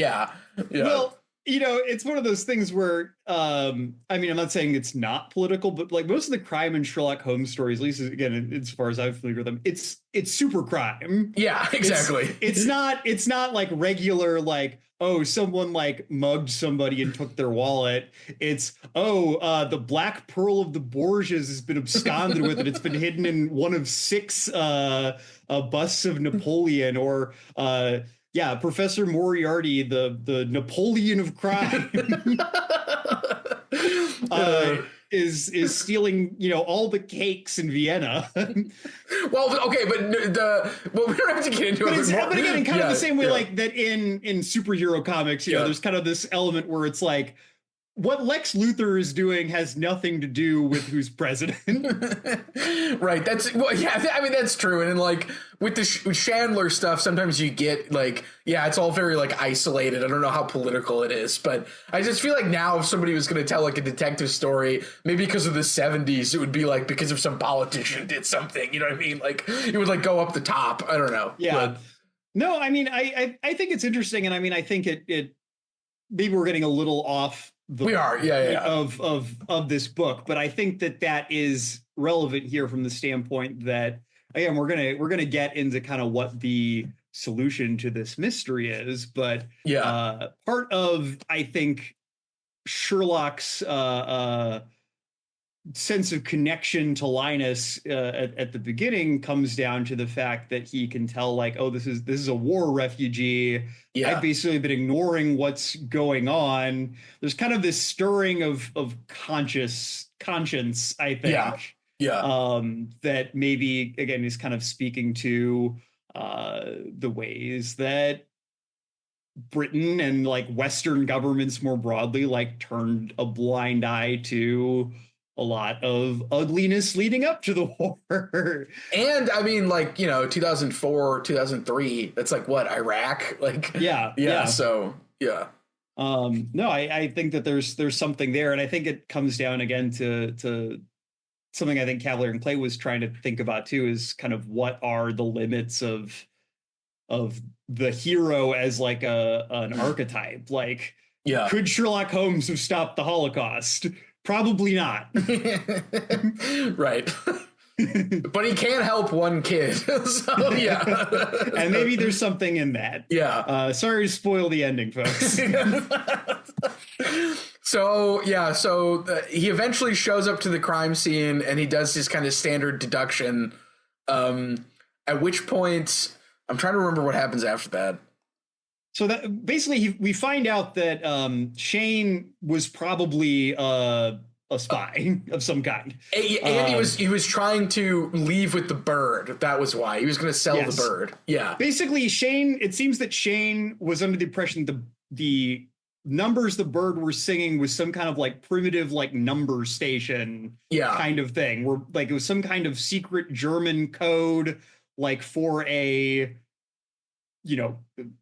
well, it's one of those things where, I'm not saying it's not political, but like most of the crime in Sherlock Holmes stories, at least again, as far as I'm familiar with them, it's super crime. Yeah, exactly. It's not like regular, like, someone like mugged somebody and took their wallet. It's, the Black Pearl of the Borgias has been absconded with, and it's been hidden in one of 6 busts of Napoleon, or, Professor Moriarty, the Napoleon of crime, is stealing, all the cakes in Vienna. Well, okay, but we don't have to get into it. But again, kind of the same way, like that in superhero comics, there's kind of this element where it's like, what Lex Luthor is doing has nothing to do with who's president. Right. That's true. And then like with the Chandler stuff, sometimes you get like, it's all very like isolated. I don't know how political it is, but I just feel like now if somebody was going to tell like a detective story, maybe because of the 70s, it would be like because of some politician did something, you know what I mean? Like it would like go up the top. I don't know. Yeah. But no, I think it's interesting. And I think it maybe we're getting a little off of this book, but I think that is relevant here from the standpoint that, again, we're gonna get into kind of what the solution to this mystery is, but part of, I think, Sherlock's sense of connection to Linus at the beginning comes down to the fact that he can tell, like, this is a war refugee. I've basically been ignoring what's going on. There's kind of this stirring of conscience, I think. That maybe again is kind of speaking to the ways that Britain and like Western governments more broadly like turned a blind eye to a lot of ugliness leading up to the war. And 2004, 2003, that's like what, Iraq? Like, so, yeah. No, I think that there's something there. And I think it comes down again to something I think Cavalier and Clay was trying to think about too, is kind of what are the limits of the hero as like an archetype? Like, could Sherlock Holmes have stopped the Holocaust? Probably not. Right. But he can't help one kid. So, and maybe there's something in that. Yeah. Sorry to spoil the ending, folks. So he eventually shows up to the crime scene and he does his kind of standard deduction. At which point, I'm trying to remember what happens after that. So that basically we find out that Shane was probably a spy of some kind, and he was trying to leave with the bird. That was why he was going to sell the bird. Yeah, basically Shane. It seems that Shane was under the impression the numbers the bird were singing was some kind of like primitive like number station kind of thing, where like it was some kind of secret German code like for a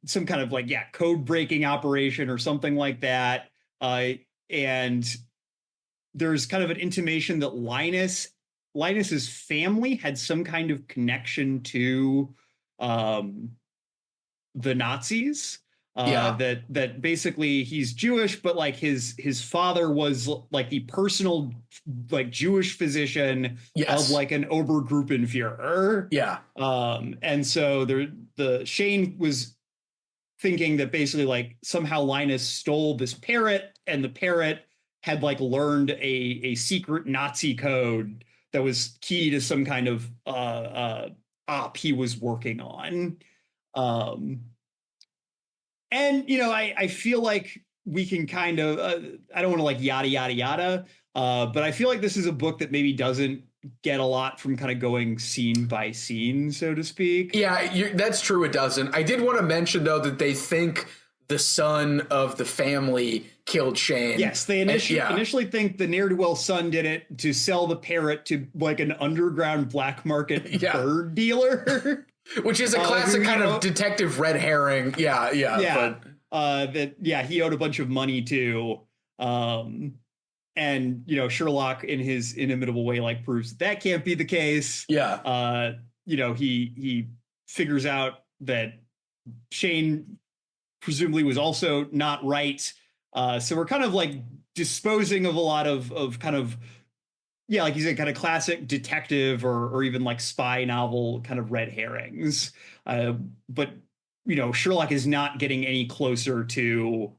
some kind of like code breaking operation or something like that, and there's kind of an intimation that Linus's family had some kind of connection to the Nazis, Yeah. That basically he's Jewish, but like his father was like the personal like Jewish physician of Yes. like an Obergruppenführer. Yeah. And so the Shane was thinking that basically like somehow Linus stole this parrot, and the parrot had like learned a secret Nazi code that was key to some kind of op he was working on. Um, and you know, I feel like we can kind of I don't want to like yada yada yada, but I feel like this is a book that maybe doesn't get a lot from kind of going scene by scene, so to speak. Yeah, that's true. It doesn't. I did want to mention though that they think the son of the family killed Shane. Yes, they initially think the ne'er-do-well son did it to sell the parrot to like an underground black market Yeah. bird dealer. Which is a classic kind of detective red herring. Yeah. That he owed a bunch of money to. And you know, Sherlock in his inimitable way like proves that can't be the case. Yeah. You know, he figures out that Shane presumably was also not right. So we're kind of like disposing of a lot of kind of, yeah, like you said, kind of classic detective or even like spy novel kind of red herrings. But you know, Sherlock is not getting any closer to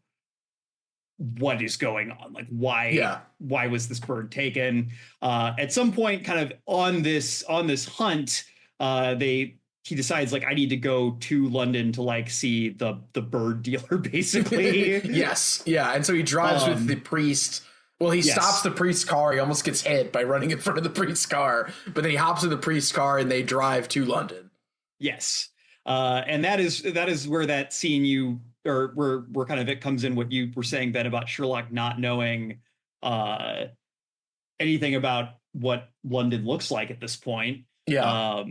what is going on. Like why was this bird taken? At some point, kind of on this hunt, he decides like I need to go to London to like see the bird dealer basically. Yes. Yeah. And so he drives with the priest. Well, he stops the priest's car. He almost gets hit by running in front of the priest's car, but then he hops in the priest's car and they drive to London. Yes. And that is where that scene where kind of it comes in what you were saying, Ben, about Sherlock not knowing anything about what London looks like at this point. Yeah.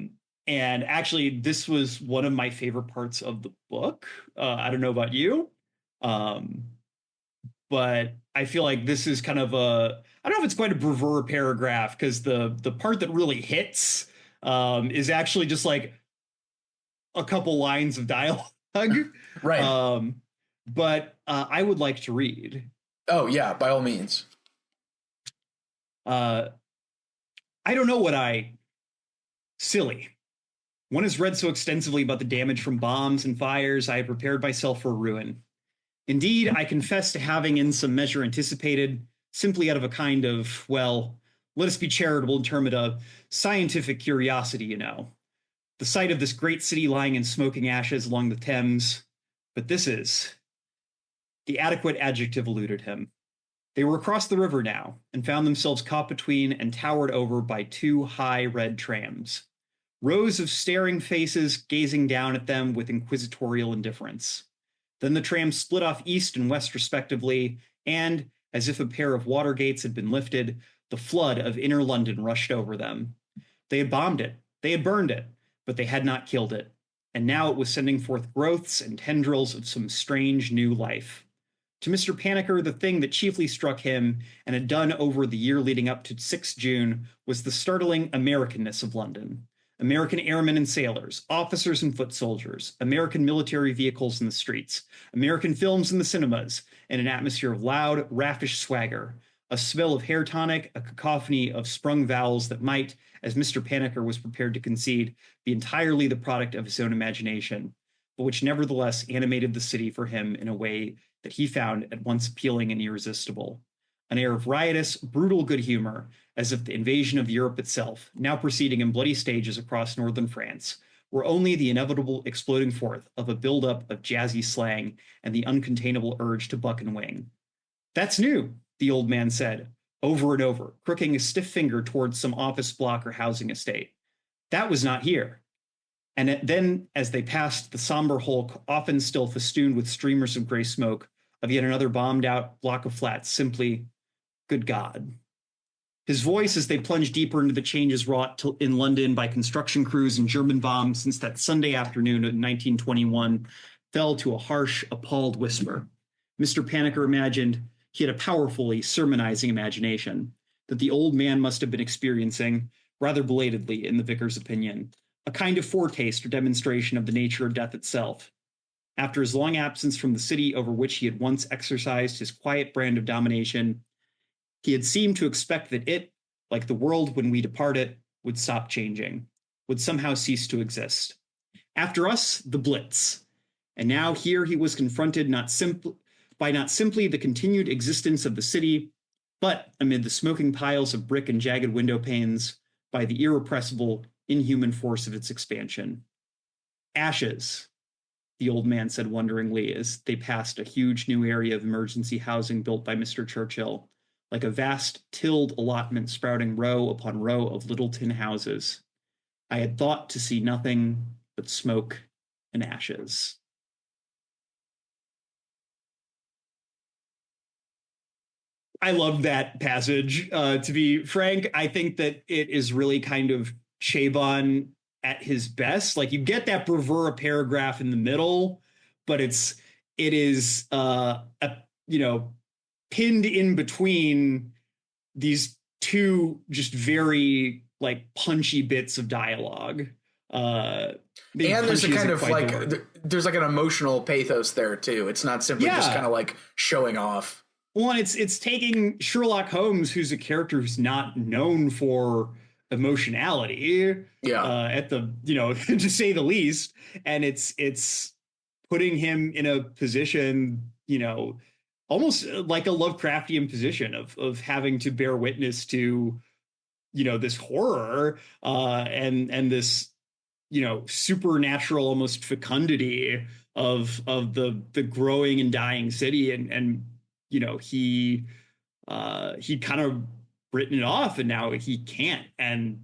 And actually, this was one of my favorite parts of the book. I don't know about you, but I feel like this is kind of I don't know if it's quite a bravura paragraph, because the part that really hits is actually just like a couple lines of dialogue. Right. But I would like to read. Oh, yeah, by all means. I don't know silly. One has read so extensively about the damage from bombs and fires, I had prepared myself for ruin. Indeed, I confess to having in some measure anticipated, simply out of a kind of, well, let us be charitable and term it a scientific curiosity, you know. The sight of this great city lying in smoking ashes along the Thames. But this is... The adequate adjective eluded him. They were across the river now, and found themselves caught between and towered over by two high red trams. Rows of staring faces gazing down at them with inquisitorial indifference. Then the trams split off east and west respectively, and, as if a pair of water gates had been lifted, the flood of inner London rushed over them. They had bombed it, they had burned it, but they had not killed it, and now it was sending forth growths and tendrils of some strange new life. To Mr. Paniker, the thing that chiefly struck him, and had done over the year leading up to 6th June, was the startling Americanness of London. American airmen and sailors, officers and foot soldiers, American military vehicles in the streets, American films in the cinemas, and an atmosphere of loud, raffish swagger, a smell of hair tonic, a cacophony of sprung vowels that might, as Mr. Paniker was prepared to concede, be entirely the product of his own imagination, but which nevertheless animated the city for him in a way that he found at once appealing and irresistible. An air of riotous, brutal good humor, as if the invasion of Europe itself, now proceeding in bloody stages across northern France, were only the inevitable exploding forth of a build-up of jazzy slang and the uncontainable urge to buck and wing. That's new, the old man said, over and over, crooking a stiff finger towards some office block or housing estate. That was not here. And then, as they passed the somber hulk, often still festooned with streamers of gray smoke, of yet another bombed-out block of flats, simply, good God. His voice, as they plunged deeper into the changes wrought in London by construction crews and German bombs since that Sunday afternoon in 1921, fell to a harsh, appalled whisper. Mr. Paniker imagined, he had a powerfully sermonizing imagination, that the old man must have been experiencing, rather belatedly in the vicar's opinion, a kind of foretaste or demonstration of the nature of death itself. After his long absence from the city over which he had once exercised his quiet brand of domination, he had seemed to expect that it, like the world when we depart it, would stop changing, would somehow cease to exist. After us, the Blitz. And now here he was confronted by not simply the continued existence of the city, but amid the smoking piles of brick and jagged window panes, by the irrepressible, inhuman force of its expansion. Ashes, the old man said wonderingly as they passed a huge new area of emergency housing built by Mr. Churchill, like a vast tilled allotment sprouting row upon row of little tin houses. I had thought to see nothing but smoke and ashes. I love that passage. To be frank, I think that it is really kind of Chabon at his best. Like you get that bravura paragraph in the middle, but it is pinned in between these two just very like punchy bits of dialogue. And there's a kind of like there's like an emotional pathos there too. It's not simply just kind of like showing off. Well, it's taking Sherlock Holmes, who's a character who's not known for emotionality, at the to say the least, and it's putting him in a position, almost like a Lovecraftian position of having to bear witness to, this horror and this, supernatural almost fecundity of the growing and dying city, and he kind of written it off, and now he can't, and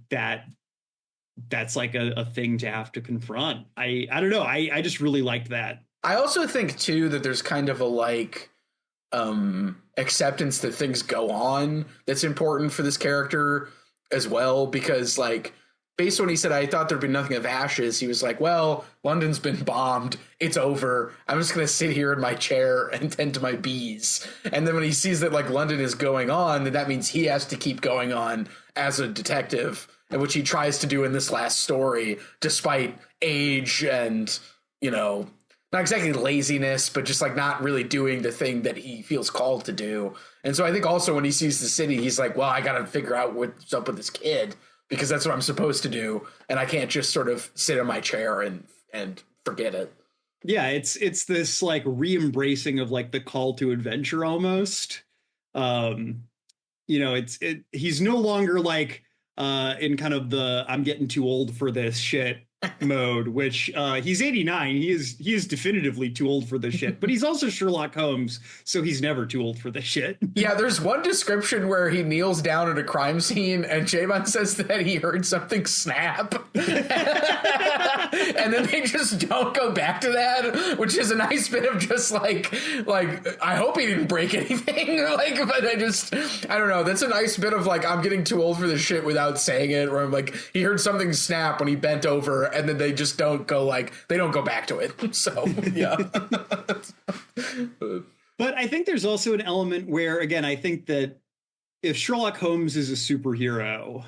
that's like a thing to have to confront. I don't know. I just really liked that. I also think too that there's kind of a like acceptance that things go on that's important for this character as well, because like based on what he said, I thought there'd be nothing of ashes. He was like, well, London's been bombed. It's over. I'm just going to sit here in my chair and tend to my bees. And then when he sees that like London is going on, then that means he has to keep going on as a detective, and which he tries to do in this last story, despite age and, not exactly laziness, but just like not really doing the thing that he feels called to do. And so I think also when he sees the city, he's like, well, I got to figure out what's up with this kid, because that's what I'm supposed to do, and I can't just sort of sit in my chair and forget it. Yeah, it's this like re-embracing of like the call to adventure almost. He's no longer like in kind of the I'm getting too old for this shit mode, which he's 89. He is definitively too old for this shit, but he's also Sherlock Holmes, so he's never too old for this shit. Yeah, there's one description where he kneels down at a crime scene and Chabon says that he heard something snap. And then they just don't go back to that, which is a nice bit of just like I hope he didn't break anything. But I don't know. That's a nice bit of like I'm getting too old for this shit without saying it, where I'm like he heard something snap when he bent over, and then they just don't go back to it. So yeah. But I think there's also an element where, again, I think that if Sherlock Holmes is a superhero,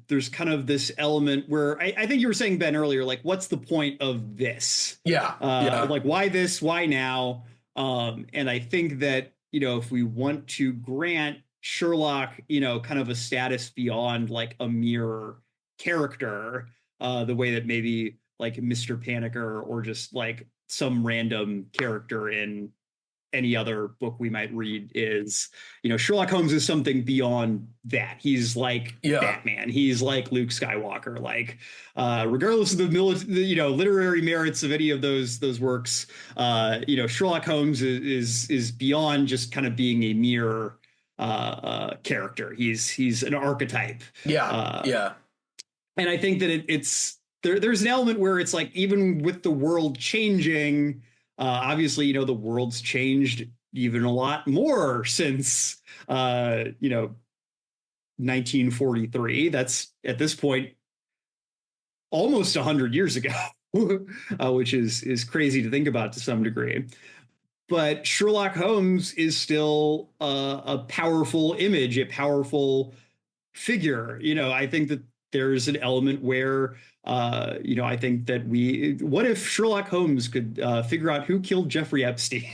there's kind of this element where I think you were saying, Ben, earlier, like, what's the point of this? Yeah. Like, why this? Why now? And I think that, if we want to grant Sherlock, kind of a status beyond like a mere character, the way that maybe like Mr. Panicker or just like some random character in any other book we might read is, Sherlock Holmes is something beyond that. He's like Batman. He's like Luke Skywalker. Like, regardless of the literary merits of any of those works, Sherlock Holmes is beyond just kind of being a mere character. He's an archetype. And I think that there's an element where it's like, even with the world changing, obviously, the world's changed even a lot more since, 1943. That's at this point almost 100 years ago, which is crazy to think about to some degree. But Sherlock Holmes is still a powerful image, a powerful figure. I think that there's an element where, I think that what if Sherlock Holmes could figure out who killed Jeffrey Epstein?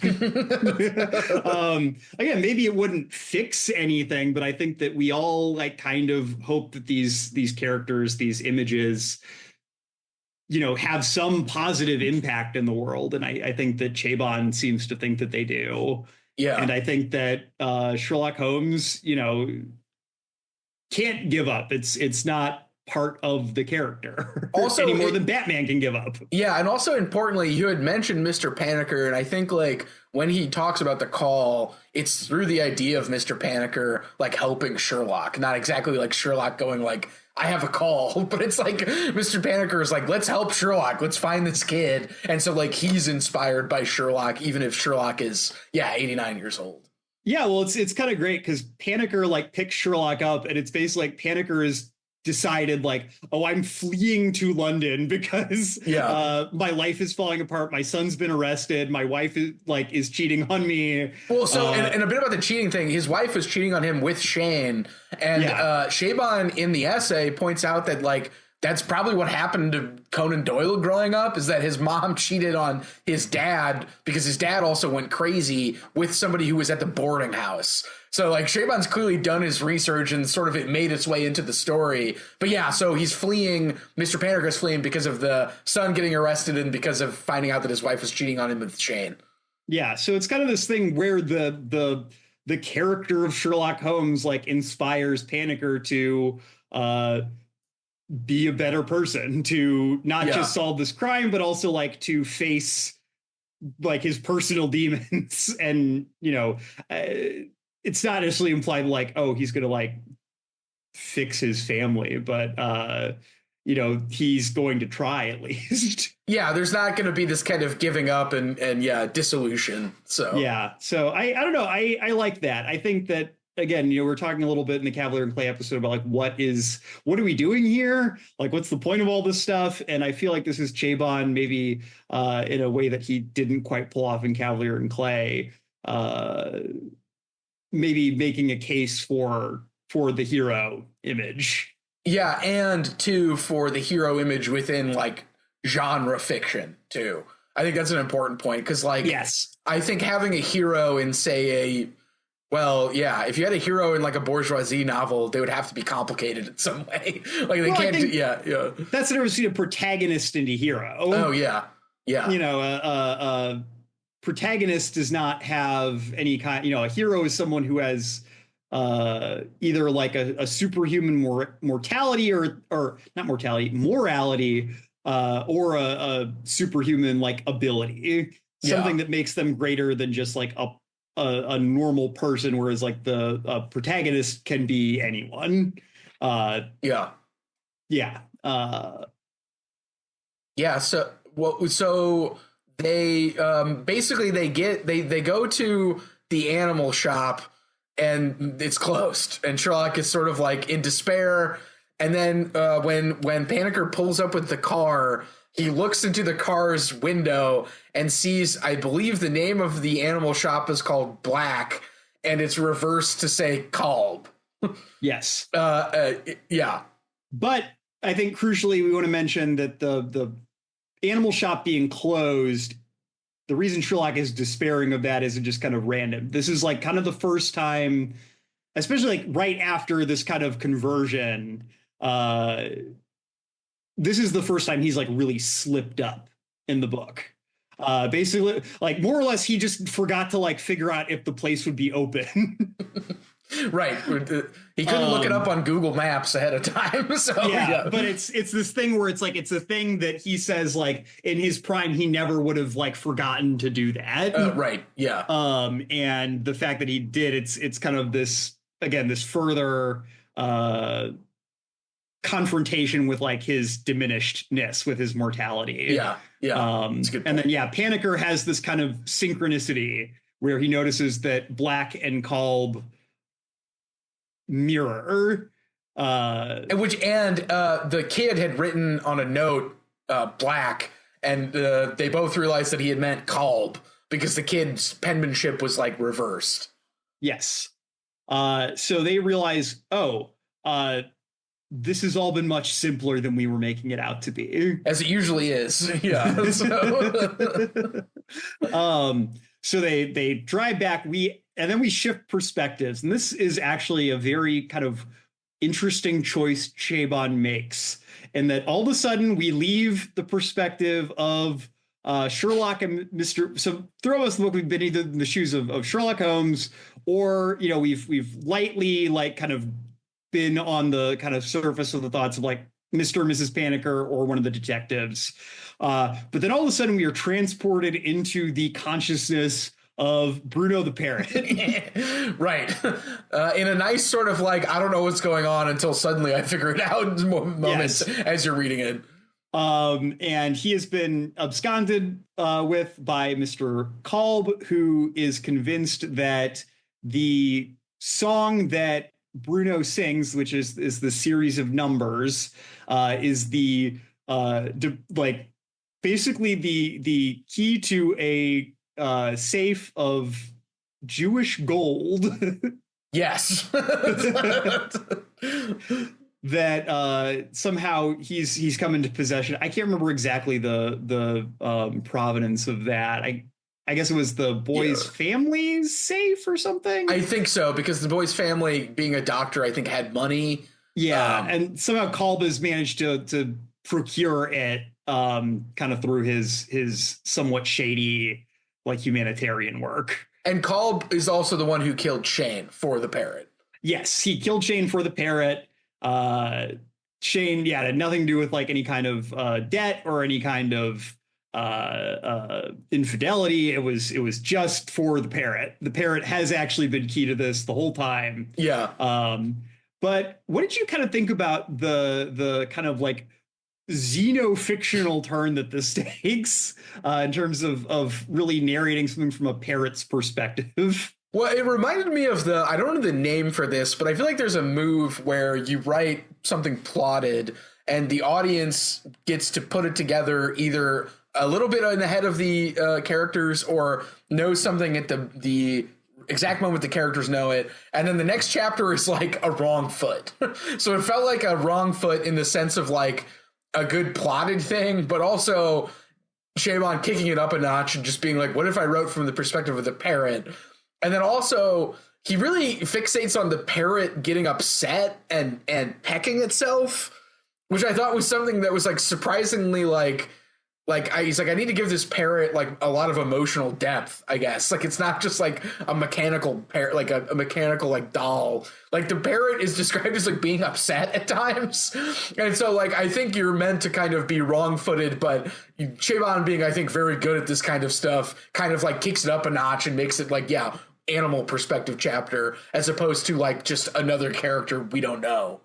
Again, maybe it wouldn't fix anything, but I think that we all like kind of hope that these characters, these images, have some positive impact in the world. And I think that Chabon seems to think that they do. Yeah. And I think that Sherlock Holmes, can't give up. It's not part of the character also any more than Batman can give up. Yeah, and also importantly, you had mentioned Mr. Panicker, and I think like when he talks about the call, it's through the idea of Mr. Panicker like helping Sherlock, not exactly like Sherlock going like, I have a call, but it's like Mr. Panicker is like, let's help Sherlock, let's find this kid. And so like he's inspired by Sherlock, even if Sherlock is 89 years old. Yeah, well, it's kind of great because Panicker like picks Sherlock up, and it's basically like Panicker is decided like, oh, I'm fleeing to London because my life is falling apart. My son's been arrested. My wife is cheating on me. Well, so and a bit about the cheating thing. His wife was cheating on him with Shane, and Chabon in the essay points out that like that's probably what happened to Conan Doyle growing up, is that his mom cheated on his dad because his dad also went crazy with somebody who was at the boarding house. So like Chabon's clearly done his research and sort of it made its way into the story. But yeah, so he's fleeing, Mr. Panicker's fleeing because of the son getting arrested and because of finding out that his wife was cheating on him with Shane. Yeah, so it's kind of this thing where the character of Sherlock Holmes like inspires Panicker to be a better person, to not just solve this crime, but also like to face like his personal demons. And, it's not necessarily implied like, oh, he's going to like fix his family, but, he's going to try at least. Yeah, there's not going to be this kind of giving up and dissolution. So, so I don't know. I like that. I think that, again, we're talking a little bit in the Cavalier and Clay episode about like, what are we doing here? Like, what's the point of all this stuff? And I feel like this is Chabon maybe in a way that he didn't quite pull off in Cavalier and Clay, maybe making a case for the hero image. Yeah, and too for the hero image within like genre fiction too. I think that's an important point because like, yes, I think having a hero in say if you had a hero in like a bourgeoisie novel, they would have to be complicated in some way. Like they can't. That's never seen a protagonist into hero. Oh yeah. A protagonist does not have any kind. A hero is someone who has either like a superhuman mortality or not mortality, morality, or a superhuman like ability, something that makes them greater than just like a normal person, whereas like the protagonist can be anyone. So they basically they go to the animal shop and it's closed, and Sherlock is sort of like in despair. And then when Panicker pulls up with the car, he looks into the car's window and sees, I believe the name of the animal shop is called Black, and it's reversed to say Kalb. Yes. Yeah. But I think crucially, we want to mention that the animal shop being closed, the reason Sherlock is despairing of that isn't just kind of random. This is like kind of the first time, especially like right after this kind of conversion, this is the first time he's like really slipped up in the book. Basically, like more or less, he just forgot to like figure out if the place would be open. Right. He couldn't look it up on Google Maps ahead of time. So but it's this thing where it's like it's a thing that he says like in his prime he never would have like forgotten to do that. Right. Yeah. And the fact that he did, it's kind of this further confrontation with like his diminishedness, with his mortality. Yeah. That's a good point. And then Panicker has this kind of synchronicity where he notices that Black and Kalb mirror, the kid had written on a note Black, and they both realized that he had meant Kalb because the kid's penmanship was like reversed. Yes. So they realize, this has all been much simpler than we were making it out to be. As it usually is. Yeah. So. So they drive back. And then we shift perspectives. And this is actually a very kind of interesting choice Chabon makes. And that all of a sudden we leave the perspective of Sherlock and Mr. So throw us the book, we've been either in the shoes of Sherlock Holmes, or we've lightly like kind of been on the kind of surface of the thoughts of like Mr. and Mrs. Paniker or one of the detectives. But then all of a sudden we are transported into the consciousness of Bruno the parrot. Right. In a nice sort of like, I don't know what's going on until suddenly I figure it out moments as you're reading it. And he has been absconded with by Mr. Kolb, who is convinced that the song that Bruno sings, which is the series of numbers, is the basically the key to a safe of Jewish gold. Yes. That somehow he's come into possession. I can't remember exactly the provenance of that. I guess it was the boy's family's safe or something. I think so, because the boy's family, being a doctor, I think had money. Yeah, and somehow Kolb has managed to procure it kind of through his somewhat shady like humanitarian work. And Kolb is also the one who killed Shane for the parrot. Yes, he killed Shane for the parrot. Shane, it had nothing to do with like any kind of debt or any kind of infidelity. It was just for the parrot. The parrot has actually been key to this the whole time. Yeah. But what did you kind of think about the kind of like xeno-fictional turn that this takes in terms of really narrating something from a parrot's perspective? Well, it reminded me of I don't know the name for this, but I feel like there's a move where you write something plotted and the audience gets to put it together either a little bit in the head of the characters or knows something at the exact moment the characters know it. And then the next chapter is like a wrong foot. So it felt like a wrong foot in the sense of like a good plotted thing, but also Chabon kicking it up a notch and just being like, what if I wrote from the perspective of the parrot? And then also he really fixates on the parrot getting upset and pecking itself, which I thought was something that was like surprisingly he's like, I need to give this parrot like a lot of emotional depth, I guess. Like, it's not just like a mechanical parrot, like a mechanical like doll. Like the parrot is described as like being upset at times. And so like, I think you're meant to kind of be wrong-footed, but Chabon being, I think, very good at this kind of stuff kind of like kicks it up a notch and makes it like, animal perspective chapter as opposed to like just another character we don't know.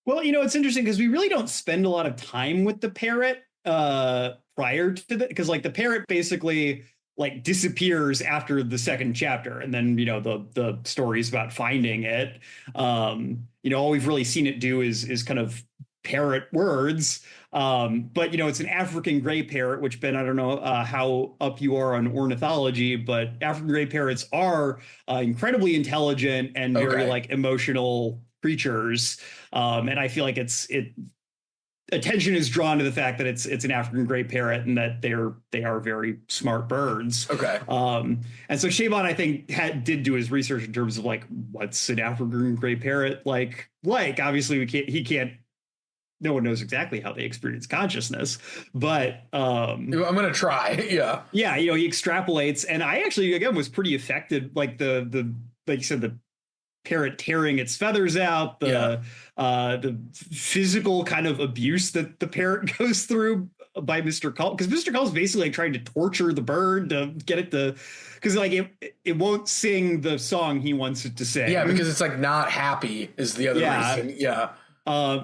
Well, it's interesting because we really don't spend a lot of time with the parrot prior to that, because like the parrot basically like disappears after the second chapter, and then the story is about finding it. All we've really seen it do is kind of parrot words, but it's an African gray parrot, which, Ben, I don't know how up you are on ornithology, but African gray parrots are incredibly intelligent and very like emotional creatures, and I feel like attention is drawn to the fact that it's an African gray parrot and that they are very smart birds. Okay. And so Chabon, I think, did do his research in terms of like what's an African gray parrot like. Obviously he can't. No one knows exactly how they experience consciousness, but I'm gonna try. Yeah. Yeah, he extrapolates, and I actually again was pretty affected. Like the like you said, the parrot tearing its feathers out, the physical kind of abuse that the parrot goes through by Mr. Cole, because Mr. Cole's basically like trying to torture the bird to get it to, because like it won't sing the song he wants it to sing. Yeah, because it's like not happy is the other reason. Yeah.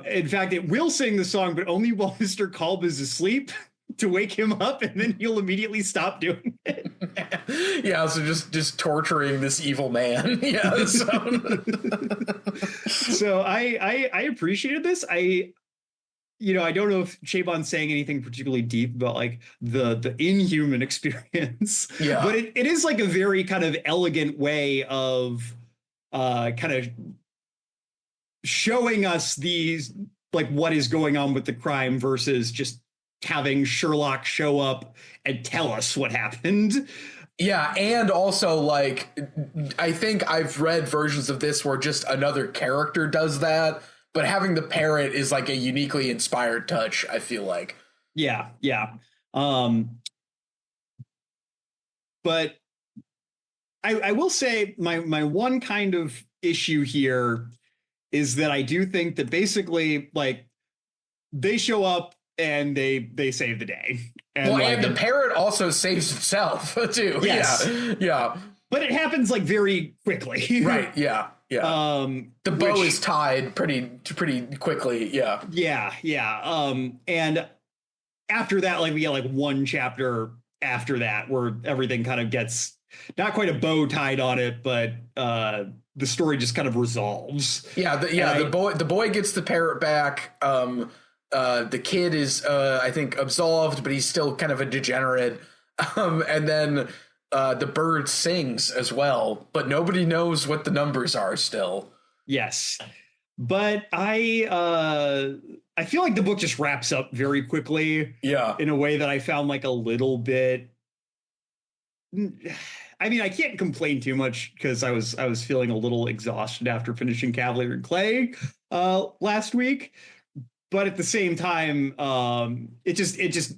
In fact, it will sing the song, but only while Mr. Kolb is asleep to wake him up, and then he'll immediately stop doing it. Yeah, so just torturing this evil man. Yeah. So I appreciated this. I don't know if Chabon's saying anything particularly deep about like the inhuman experience. Yeah. But it is like a very kind of elegant way of kind of showing us these like what is going on with the crime versus just having Sherlock show up and tell us what happened. Yeah, and also, like, I think I've read versions of this where just another character does that, but having the parrot is like a uniquely inspired touch, I feel like. Yeah, yeah. But I will say my one kind of issue here is that I do think that basically, like, they show up and they save the day. And well, like, and the parrot also saves itself too. Yes. Yeah. But it happens like very quickly. Right. Yeah. Yeah. The bow is tied pretty quickly. Yeah. Yeah. Yeah. And after that, like, we get like one chapter after that where everything kind of gets not quite a bow tied on it, but the story just kind of resolves. Yeah. The boy gets the parrot back. The kid is, I think, absolved, but he's still kind of a degenerate. And then the bird sings as well, but nobody knows what the numbers are still. Yes. But I feel like the book just wraps up very quickly. Yeah. In a way that I found like a little bit. I mean, I can't complain too much because I was feeling a little exhausted after finishing Cavalier and Clay last week. But at the same time, it just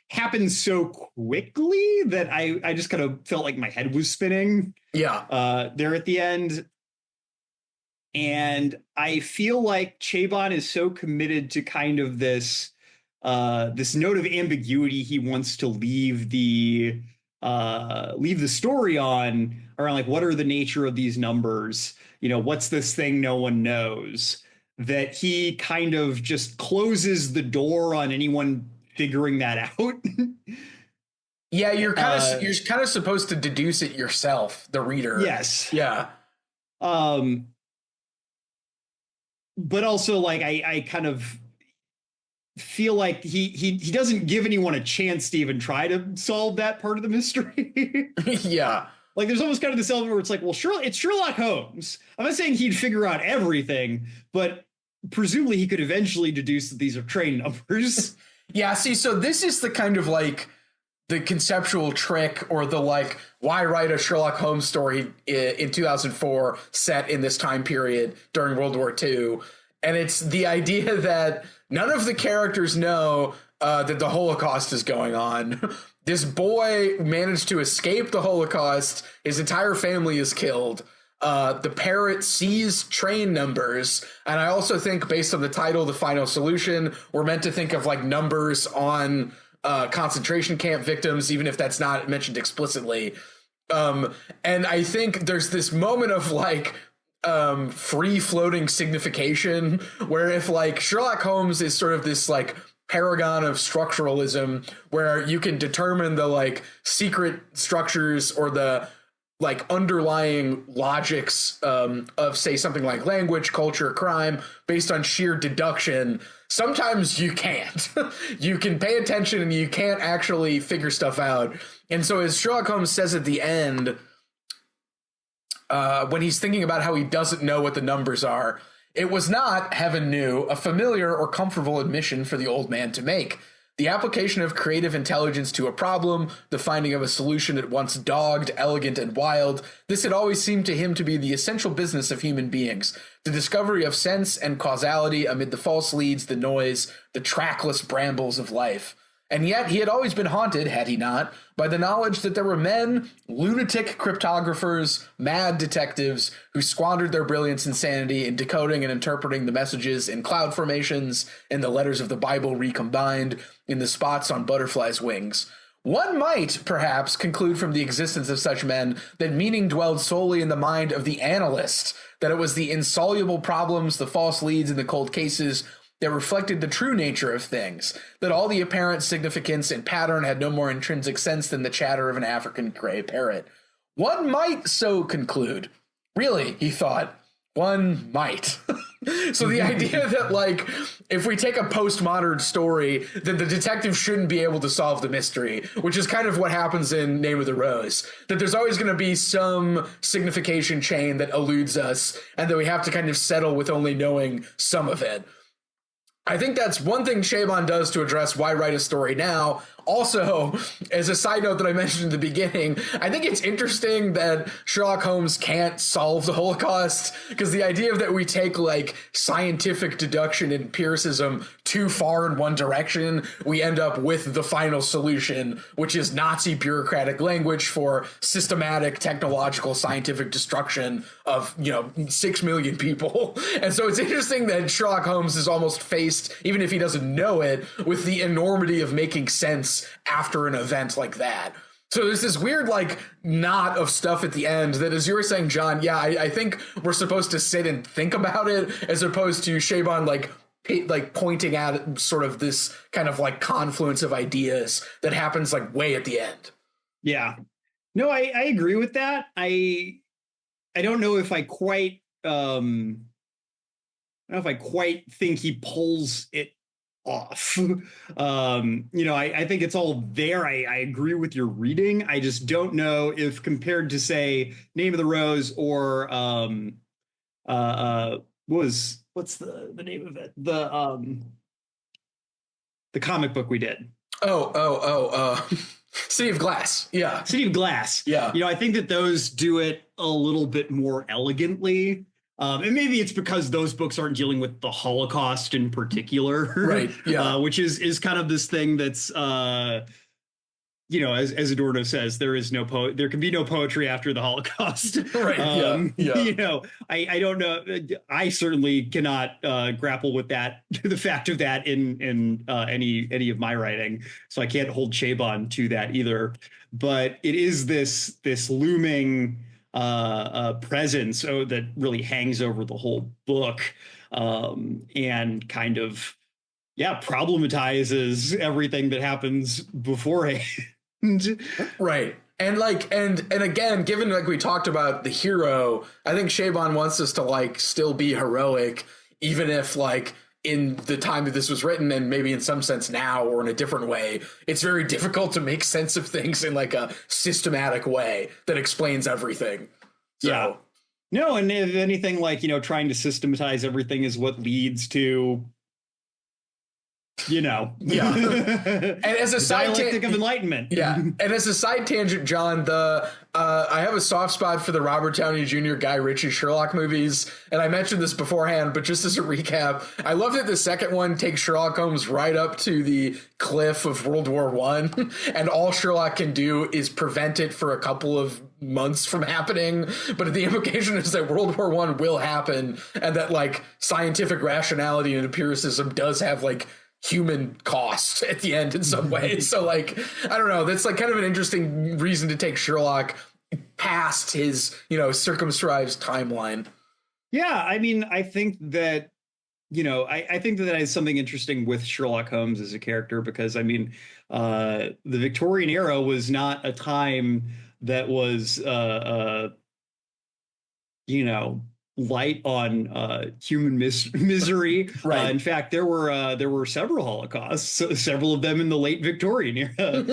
happened so quickly that I just kind of felt like my head was spinning. Yeah. There at the end. And I feel like Chabon is so committed to kind of this note of ambiguity he wants to leave the story on around, like, what are the nature of these numbers? You know, what's this thing no one knows? That he kind of just closes the door on anyone figuring that out. Yeah, you're kind of supposed to deduce it yourself, the reader. Yes. Yeah. But also, like, I kind of feel like he doesn't give anyone a chance to even try to solve that part of the mystery. Yeah. Like, there's almost kind of this element where it's like, well, it's Sherlock Holmes. I'm not saying he'd figure out everything, but presumably he could eventually deduce that these are train numbers. Yeah, see, so this is the kind of, like, the conceptual trick, or the, like, why write a Sherlock Holmes story in 2004 set in this time period during World War II. And it's the idea that none of the characters know that the Holocaust is going on. This boy managed to escape the Holocaust. His entire family is killed. The parrot sees train numbers. And I also think, based on the title, The Final Solution, we're meant to think of, like, numbers on concentration camp victims, even if that's not mentioned explicitly. And I think there's this moment of, like, free floating signification where, if, like, Sherlock Holmes is sort of this, like, paragon of structuralism where you can determine the, like, secret structures or the, like, underlying logics of, say, something like language, culture, crime based on sheer deduction. Sometimes you can't. You can pay attention and you can't actually figure stuff out. And so, as Sherlock Holmes says at the end, when he's thinking about how he doesn't know what the numbers are, it was not, heaven knew, a familiar or comfortable admission for the old man to make. The application of creative intelligence to a problem, the finding of a solution at once dogged, elegant, and wild, this had always seemed to him to be the essential business of human beings. The discovery of sense and causality amid the false leads, the noise, the trackless brambles of life. And yet he had always been haunted, had he not, by the knowledge that there were men, lunatic cryptographers, mad detectives, who squandered their brilliance and sanity in decoding and interpreting the messages in cloud formations, in the letters of the Bible recombined, in the spots on butterflies' wings. One might, perhaps, conclude from the existence of such men that meaning dwelled solely in the mind of the analyst, that it was the insoluble problems, the false leads, and the cold cases that reflected the true nature of things, that all the apparent significance and pattern had no more intrinsic sense than the chatter of an African gray parrot. One might so conclude. Really, he thought, one might. So the idea that, like, if we take a postmodern story, then the detective shouldn't be able to solve the mystery, which is kind of what happens in Name of the Rose, that there's always going to be some signification chain that eludes us, and that we have to kind of settle with only knowing some of it. I think that's one thing Chabon does to address why write a story now. Also, as a side note that I mentioned in the beginning, I think it's interesting that Sherlock Holmes can't solve the Holocaust, because the idea that we take like scientific deduction and empiricism too far in one direction, we end up with the final solution, which is Nazi bureaucratic language for systematic technological scientific destruction of, 6 million people. And so it's interesting that Sherlock Holmes is almost faced, even if he doesn't know it, with the enormity of making sense after an event like that. So there's this weird like knot of stuff at the end that, as you were saying, John, I think we're supposed to sit and think about it, as opposed to Chabon like pointing at sort of this kind of like confluence of ideas that happens like way at the end. Yeah, no, I agree with that. I don't know if I quite think he pulls it off. I think it's all there. I agree with your reading. I just don't know if, compared to, say, Name of the Rose or what's the name of it? The comic book we did. City of Glass. Yeah. City of Glass. Yeah. I think that those do it a little bit more elegantly. And maybe it's because those books aren't dealing with the Holocaust in particular. Right. Yeah. Which is kind of this thing that's, as Adorno says, there can be no poetry after the Holocaust. Right. Yeah. I don't know. I certainly cannot grapple with that, the fact of that in any of my writing. So I can't hold Chabon to that either. But it is this looming presence that really hangs over the whole book, and kind of problematizes everything that happens beforehand. Right. And again, given like we talked about the hero, I think Chabon wants us to like still be heroic, even if like in the time that this was written, and maybe in some sense now or in a different way, it's very difficult to make sense of things in like a systematic way that explains everything. So. Yeah. No, and if anything, like, trying to systematize everything is what leads to, Yeah. And as a side dialectic of enlightenment. Yeah. And as a side tangent, John, I have a soft spot for the Robert Downey Jr. Guy Ritchie Sherlock movies. And I mentioned this beforehand, but just as a recap, I love that the second one takes Sherlock Holmes right up to the cliff of World War I. And all Sherlock can do is prevent it for a couple of months from happening, but the implication is that World War I will happen, and that like scientific rationality and empiricism does have like human cost at the end in some way. So like, I don't know, that's like kind of an interesting reason to take Sherlock past his, circumscribed timeline. Yeah, I mean, I think that, I think that is something interesting with Sherlock Holmes as a character, because I mean, the Victorian era was not a time that was, light on human misery. Right. In fact, there were several Holocausts, several of them in the late Victorian era.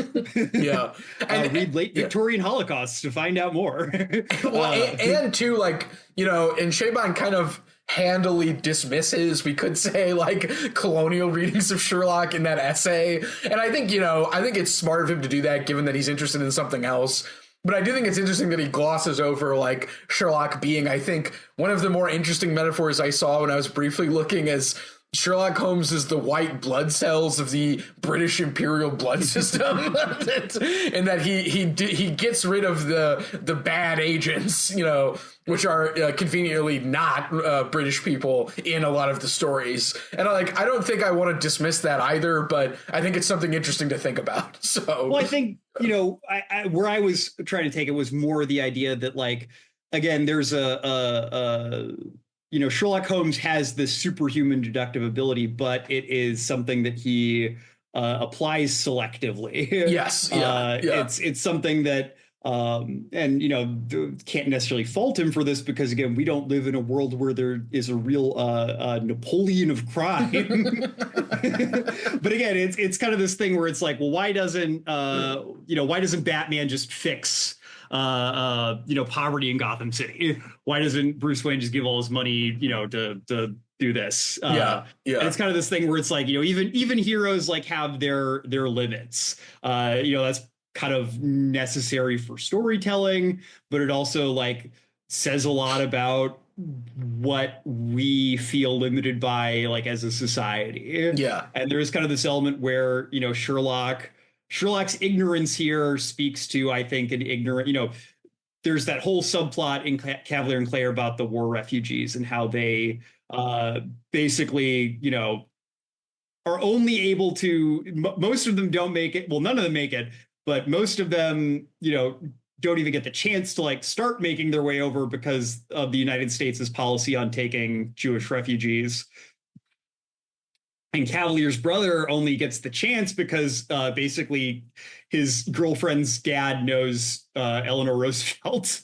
Yeah. Read Late Victorian Holocausts to find out more. and too, like, and Chabon kind of handily dismisses, we could say, like colonial readings of Sherlock in that essay. And I think it's smart of him to do that, given that he's interested in something else. But I do think it's interesting that he glosses over like Sherlock being, I think, one of the more interesting metaphors I saw when I was briefly looking, as Sherlock Holmes is the white blood cells of the British imperial blood system, and that he gets rid of the bad agents, which are conveniently not British people in a lot of the stories. And I don't think I want to dismiss that either, but I think it's something interesting to think about. So, well, I think where I was trying to take it was more the idea that, like, again, there's Sherlock Holmes has this superhuman deductive ability, but it is something that he applies selectively. Yes. Yeah. It's something that, can't necessarily fault him for this, because again, we don't live in a world where there is a real Napoleon of crime. But again, it's kind of this thing where it's like, well, why doesn't Batman just fix poverty in Gotham City? Why doesn't Bruce Wayne just give all his money, to do this. Yeah. And it's kind of this thing where it's like, even heroes like have their limits. That's kind of necessary for storytelling, but it also like says a lot about what we feel limited by, like, as a society. Yeah. And there's kind of this element where, Sherlock's ignorance here speaks to, I think, an ignorant, there's that whole subplot in Cavalier and Clare about the war refugees and how they basically, are only able to, most of them don't make it. Well, none of them make it, but most of them, don't even get the chance to like start making their way over because of the United States' policy on taking Jewish refugees. And Cavalier's brother only gets the chance because basically his girlfriend's dad knows Eleanor Roosevelt.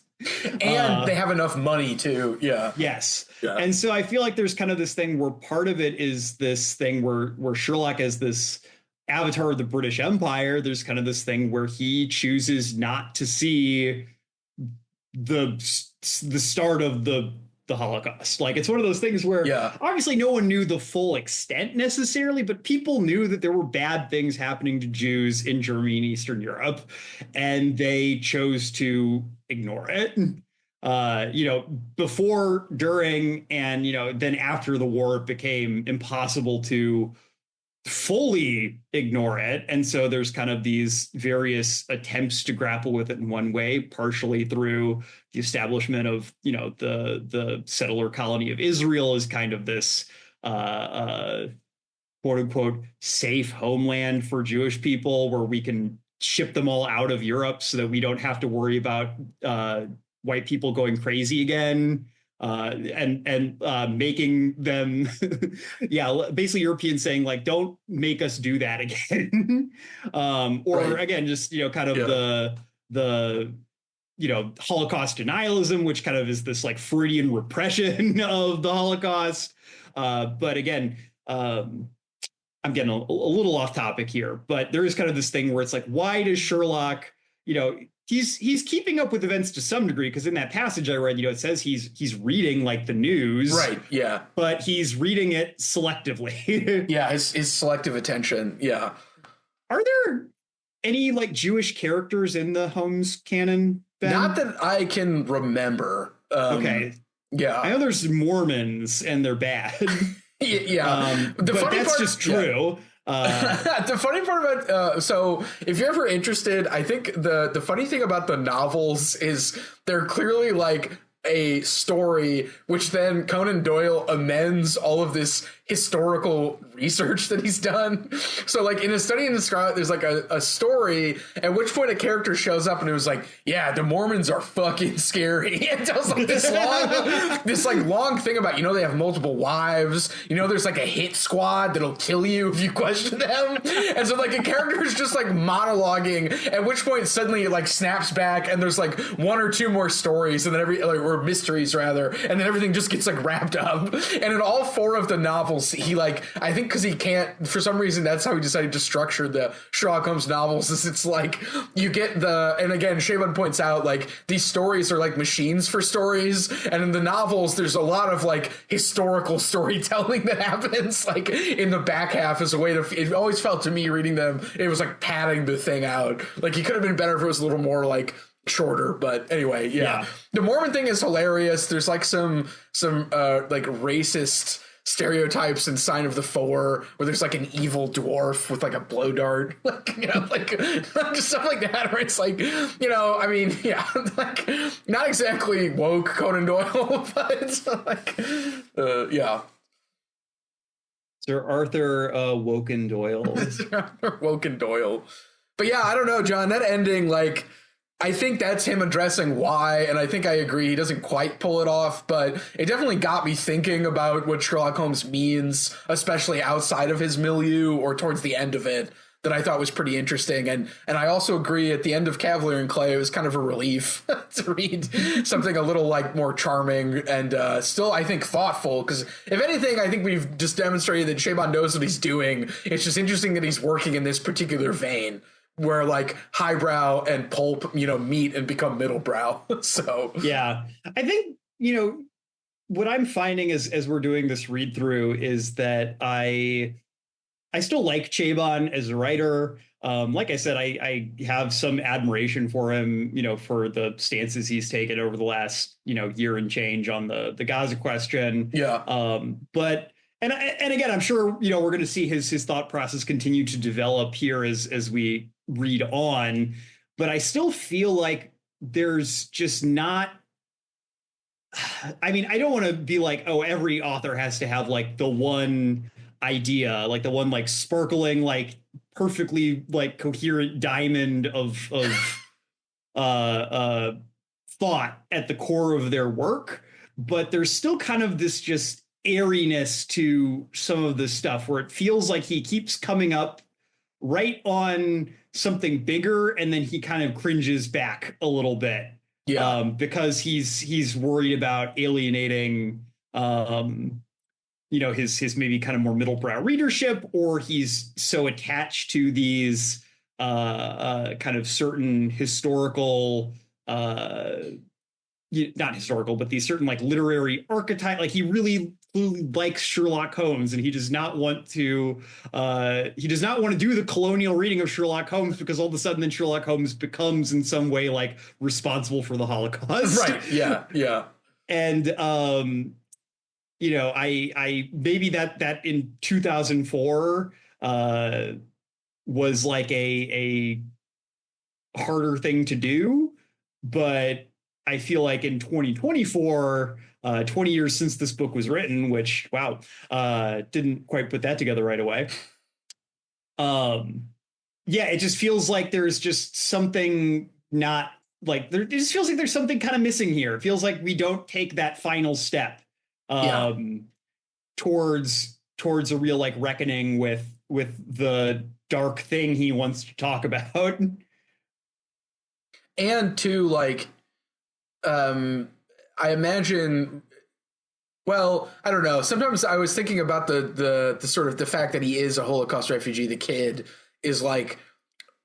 And they have enough money too. Yeah. Yes. Yeah. And so I feel like there's kind of this thing where part of it is this thing where Sherlock is this avatar of the British Empire. There's kind of this thing where he chooses not to see the start of the Holocaust. Like, it's one of those things where obviously no one knew the full extent necessarily, but people knew that there were bad things happening to Jews in Germany and Eastern Europe, and they chose to ignore it. Before, during, and then after the war, it became impossible to fully ignore it. And so there's kind of these various attempts to grapple with it in one way, partially through the establishment of, the settler colony of Israel as kind of this quote unquote safe homeland for Jewish people, where we can ship them all out of Europe so that we don't have to worry about white people going crazy again. And making them, basically Europeans saying like, don't make us do that again. Again, just, kind of the Holocaust denialism, which kind of is this like Freudian repression of the Holocaust. But again, I'm getting a little off topic here, but there is kind of this thing where it's like, why does Sherlock, he's keeping up with events to some degree, because in that passage I read, it says he's reading like the news, right? Yeah, but he's reading it selectively. Yeah, his selective attention. Yeah. Are there any like Jewish characters in the Holmes canon, Ben? Not that I can remember. Okay. Yeah, I know there's Mormons and they're bad. Yeah, but that's just true. The funny part about so if you're ever interested, I think the funny thing about the novels is they're clearly like a story which then Conan Doyle amends all of this historical research that he's done. So like in A Study in the Scarlet, there's like a story at which point a character shows up and it was like, yeah, the Mormons are fucking scary. And tells like this long thing about, they have multiple wives, there's like a hit squad that'll kill you if you question them. And so like a character is just like monologuing, at which point suddenly it like snaps back and there's like one or two more stories and then or mysteries rather, and then everything just gets like wrapped up. And in all four of the novels, he like, I think because he can't, for some reason, that's how he decided to structure the Sherlock Holmes novels, is it's like you get and again, Chabon points out like these stories are like machines for stories, and in the novels there's a lot of like historical storytelling that happens like in the back half as a way to, it always felt to me reading them, it was like padding the thing out. Like he could have been better if it was a little more like shorter, but anyway, yeah. The Mormon thing is hilarious. There's like some like racist stereotypes in Sign of the Four, where there's like an evil dwarf with like a blow dart, like just stuff like that, where it's like, I mean, yeah, like not exactly woke Conan Doyle, but it's like, yeah. Sir Arthur Woken Doyle. Sir Arthur Woken Doyle. But yeah, I don't know, John, that ending, like, I think that's him addressing why, and I think I agree he doesn't quite pull it off, but it definitely got me thinking about what Sherlock Holmes means, especially outside of his milieu or towards the end of it, that I thought was pretty interesting. And I also agree at the end of Cavalier and Clay, it was kind of a relief to read something a little like more charming and still, I think, thoughtful. Because if anything, I think we've just demonstrated that Chabon knows what he's doing. It's just interesting that he's working in this particular vein, where like highbrow and pulp, meet and become middlebrow. So yeah, I think, what I'm finding as we're doing this read through is that I still like Chabon as a writer. Like I said, I have some admiration for him, for the stances he's taken over the last, year and change on the Gaza question. Yeah. But and again, I'm sure, we're going to see his thought process continue to develop here as we read on. But I still feel like there's just not. I mean, I don't want to be like, oh, every author has to have like the one idea, like the one like sparkling, like perfectly like coherent diamond of thought at the core of their work. But there's still kind of this just airiness to some of this stuff where it feels like he keeps coming up right on something bigger and then he kind of cringes back a little bit. Yeah. Because he's worried about alienating his maybe kind of more middle brow readership, or he's so attached to these kind of certain historical not historical, but these certain like literary archetype. Like he really likes Sherlock Holmes, and he does not want to do the colonial reading of Sherlock Holmes because all of a sudden then Sherlock Holmes becomes in some way like responsible for the Holocaust. Right. Yeah. Yeah. And I maybe that in 2004 was like a harder thing to do, but I feel like in 2024, 20 years since this book was written, which, wow, didn't quite put that together right away. Yeah, it just feels like there's just something not like there. It just feels like there's something kind of missing here. It feels like we don't take that final step towards a real like reckoning with the dark thing he wants to talk about. And to like, I imagine, well, I don't know. Sometimes I was thinking about the sort of the fact that he is a Holocaust refugee. The kid is like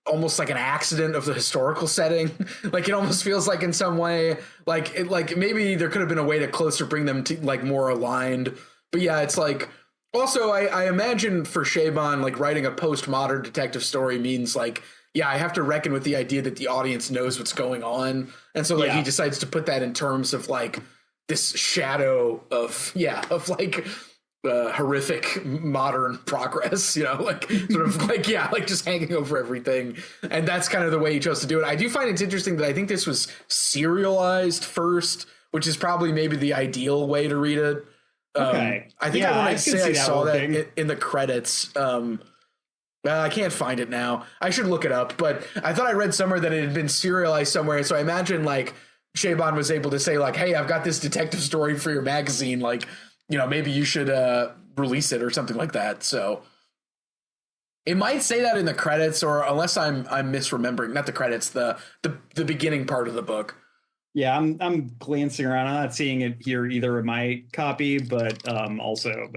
almost like an accident of the historical setting. Like it almost feels like in some way, like maybe there could have been a way to closer bring them to like more aligned. But yeah, it's like also I imagine for Chabon, like writing a postmodern detective story means like, yeah, I have to reckon with the idea that the audience knows what's going on. And so like he decides to put that in terms of like this shadow of like horrific modern progress, like sort of like, like just hanging over everything. And that's kind of the way he chose to do it. I do find it's interesting that I think this was serialized first, which is probably maybe the ideal way to read it. Okay. I think I want to say I saw that in the credits. I can't find it now. I should look it up, but I thought I read somewhere that it had been serialized somewhere. So I imagine like Chabon was able to say like, hey, I've got this detective story for your magazine. Like, maybe you should release it or something like that. So it might say that in the credits, or unless I'm misremembering, not the credits, the beginning part of the book. Yeah, I'm glancing around. I'm not seeing it here either in my copy, but also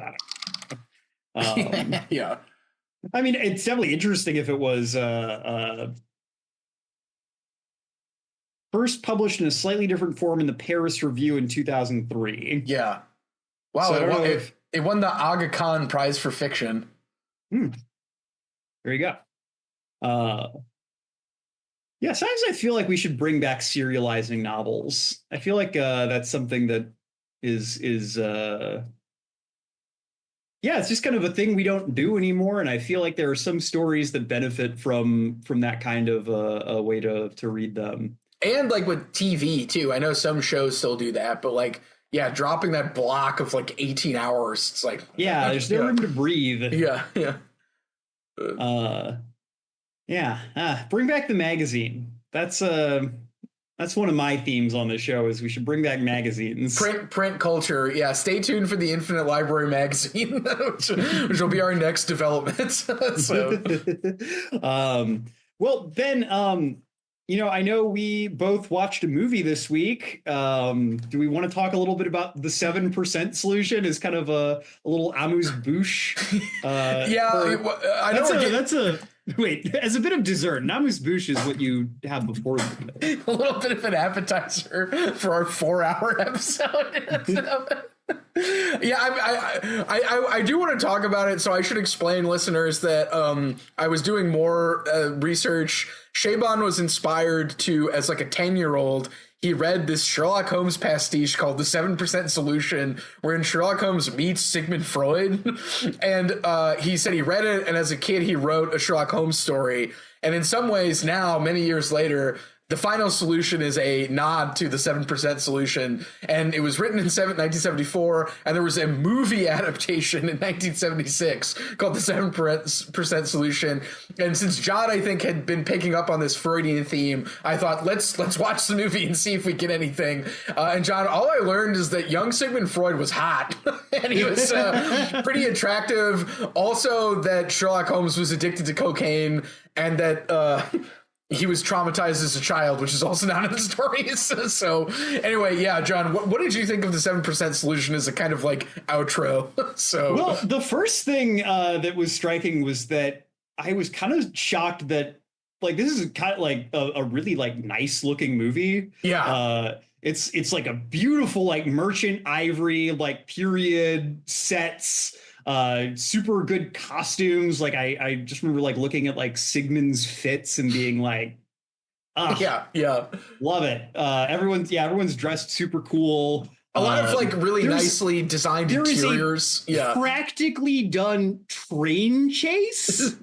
yeah. I mean, it's definitely interesting if it was first published in a slightly different form in the Paris Review in 2003. Yeah. Wow. So it won the Aga Khan Prize for Fiction. There you go. Yeah, sometimes I feel like we should bring back serializing novels. I feel like that's something that is it's just kind of a thing we don't do anymore, and I feel like there are some stories that benefit from that kind of a way to read them. And like with TV too, I know some shows still do that, but like, dropping that block of like 18 hours, it's like there's no room to breathe. Bring back the magazine. That's one of my themes on the show is we should bring back magazines. Print culture. Yeah. Stay tuned for the Infinite Library magazine, which will be our next development. So, well, Ben, I know we both watched a movie this week. Do we want to talk a little bit about the 7% solution as kind of a little amuse-bouche? Wait, as a bit of dessert, an amuse-bouche is what you have before the a little bit of an appetizer for our 4-hour episode. Yeah, I do want to talk about it, so I should explain, listeners, that I was doing more research. Chabon was inspired to, as like a 10-year-old, he read this Sherlock Holmes pastiche called The 7% Solution, wherein Sherlock Holmes meets Sigmund Freud. And he said he read it, and as a kid, he wrote a Sherlock Holmes story. And in some ways now, many years later, the final solution is a nod to the 7% solution, and it was written in 1974, and there was a movie adaptation in 1976 called the 7% solution. And since John, I think, had been picking up on this Freudian theme, I thought, let's watch the movie and see if we get anything. And John, all I learned is that young Sigmund Freud was hot, and he was pretty attractive. Also, that Sherlock Holmes was addicted to cocaine, and that he was traumatized as a child, which is also not in the stories. So anyway, yeah, John, what did you think of the 7% solution as a kind of like outro? Well, the first thing that was striking was that I was kind of shocked that like this is kind of like a really like nice looking movie. Yeah. It's like a beautiful like merchant ivory like period sets. Super good costumes. Like I just remember like looking at like Sigmund's fits and being like, yeah, love it. Everyone's dressed super cool. A lot of like really nicely designed interiors. Yeah, practically done train chase.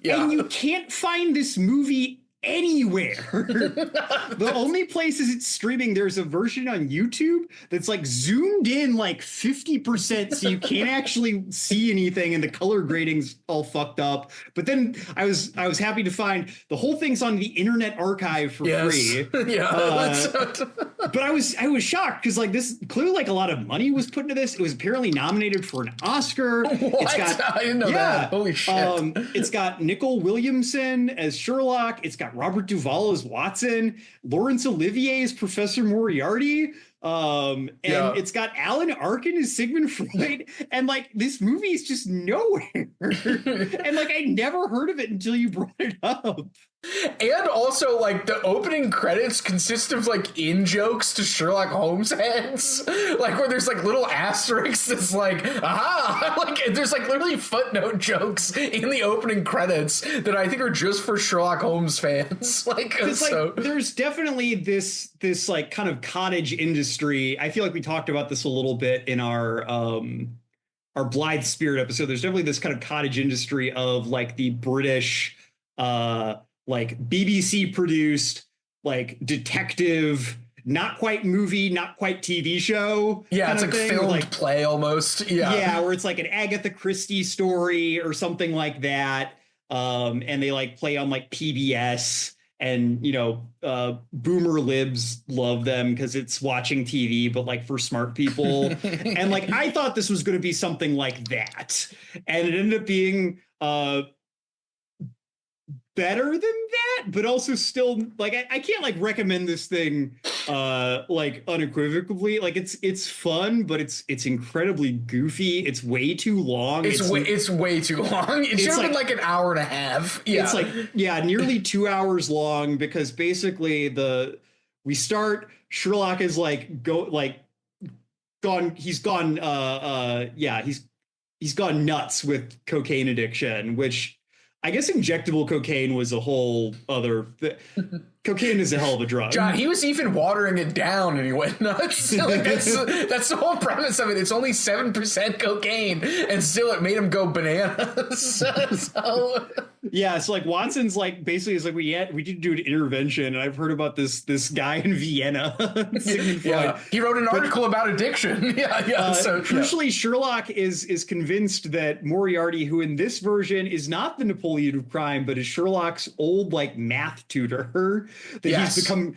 Yeah. And you can't find this movie anywhere. The only places it's streaming, there's a version on YouTube that's like zoomed in like 50% so you can't actually see anything and the color grading's all fucked up. But then I was happy to find the whole thing's on the Internet Archive for free. Yeah. But I was shocked because like this clearly like a lot of money was put into this. It was apparently nominated for an Oscar. What? I didn't know that. Holy shit. It's got Nicole Williamson as Sherlock. It's got Robert Duvall as Watson, Laurence Olivier as Professor Moriarty, and it's got Alan Arkin as Sigmund Freud, and like this movie is just nowhere. And like I never heard of it until you brought it up. And also, like, the opening credits consist of, like, in-jokes to Sherlock Holmes heads. Like, where there's, like, little asterisks that's like, aha! Like, there's, like, literally footnote jokes in the opening credits that I think are just for Sherlock Holmes fans. Like, so... like, there's definitely this, like, kind of cottage industry. I feel like we talked about this a little bit in our Blythe Spirit episode. There's definitely this kind of cottage industry of, like, the British... like BBC produced, like detective, not quite movie, not quite TV show. Yeah, it's like filmed like, play almost. Yeah, where it's like an Agatha Christie story or something like that. And they like play on like PBS, and you know, boomer libs love them because it's watching TV, but like for smart people. And like I thought this was going to be something like that, and it ended up being better than that, but also still like I can't like recommend this thing like unequivocally. Like it's fun, but it's incredibly goofy. It's way too long. It's way too long. It should have been like an hour and a half. Yeah, it's like nearly 2 hours long, because basically we start Sherlock is like he's gone nuts with cocaine addiction, which I guess injectable cocaine was a whole other... Cocaine is a hell of a drug. John, he was even watering it down and he went nuts. Like, that's the whole premise of it. It's only 7% cocaine, and still it made him go bananas. Yeah, so like Watson's like basically is like we did do an intervention, and I've heard about this guy in Vienna. He wrote an article about addiction. Crucially, Sherlock is convinced that Moriarty, who in this version is not the Napoleon of crime, but is Sherlock's old like math tutor, that he's become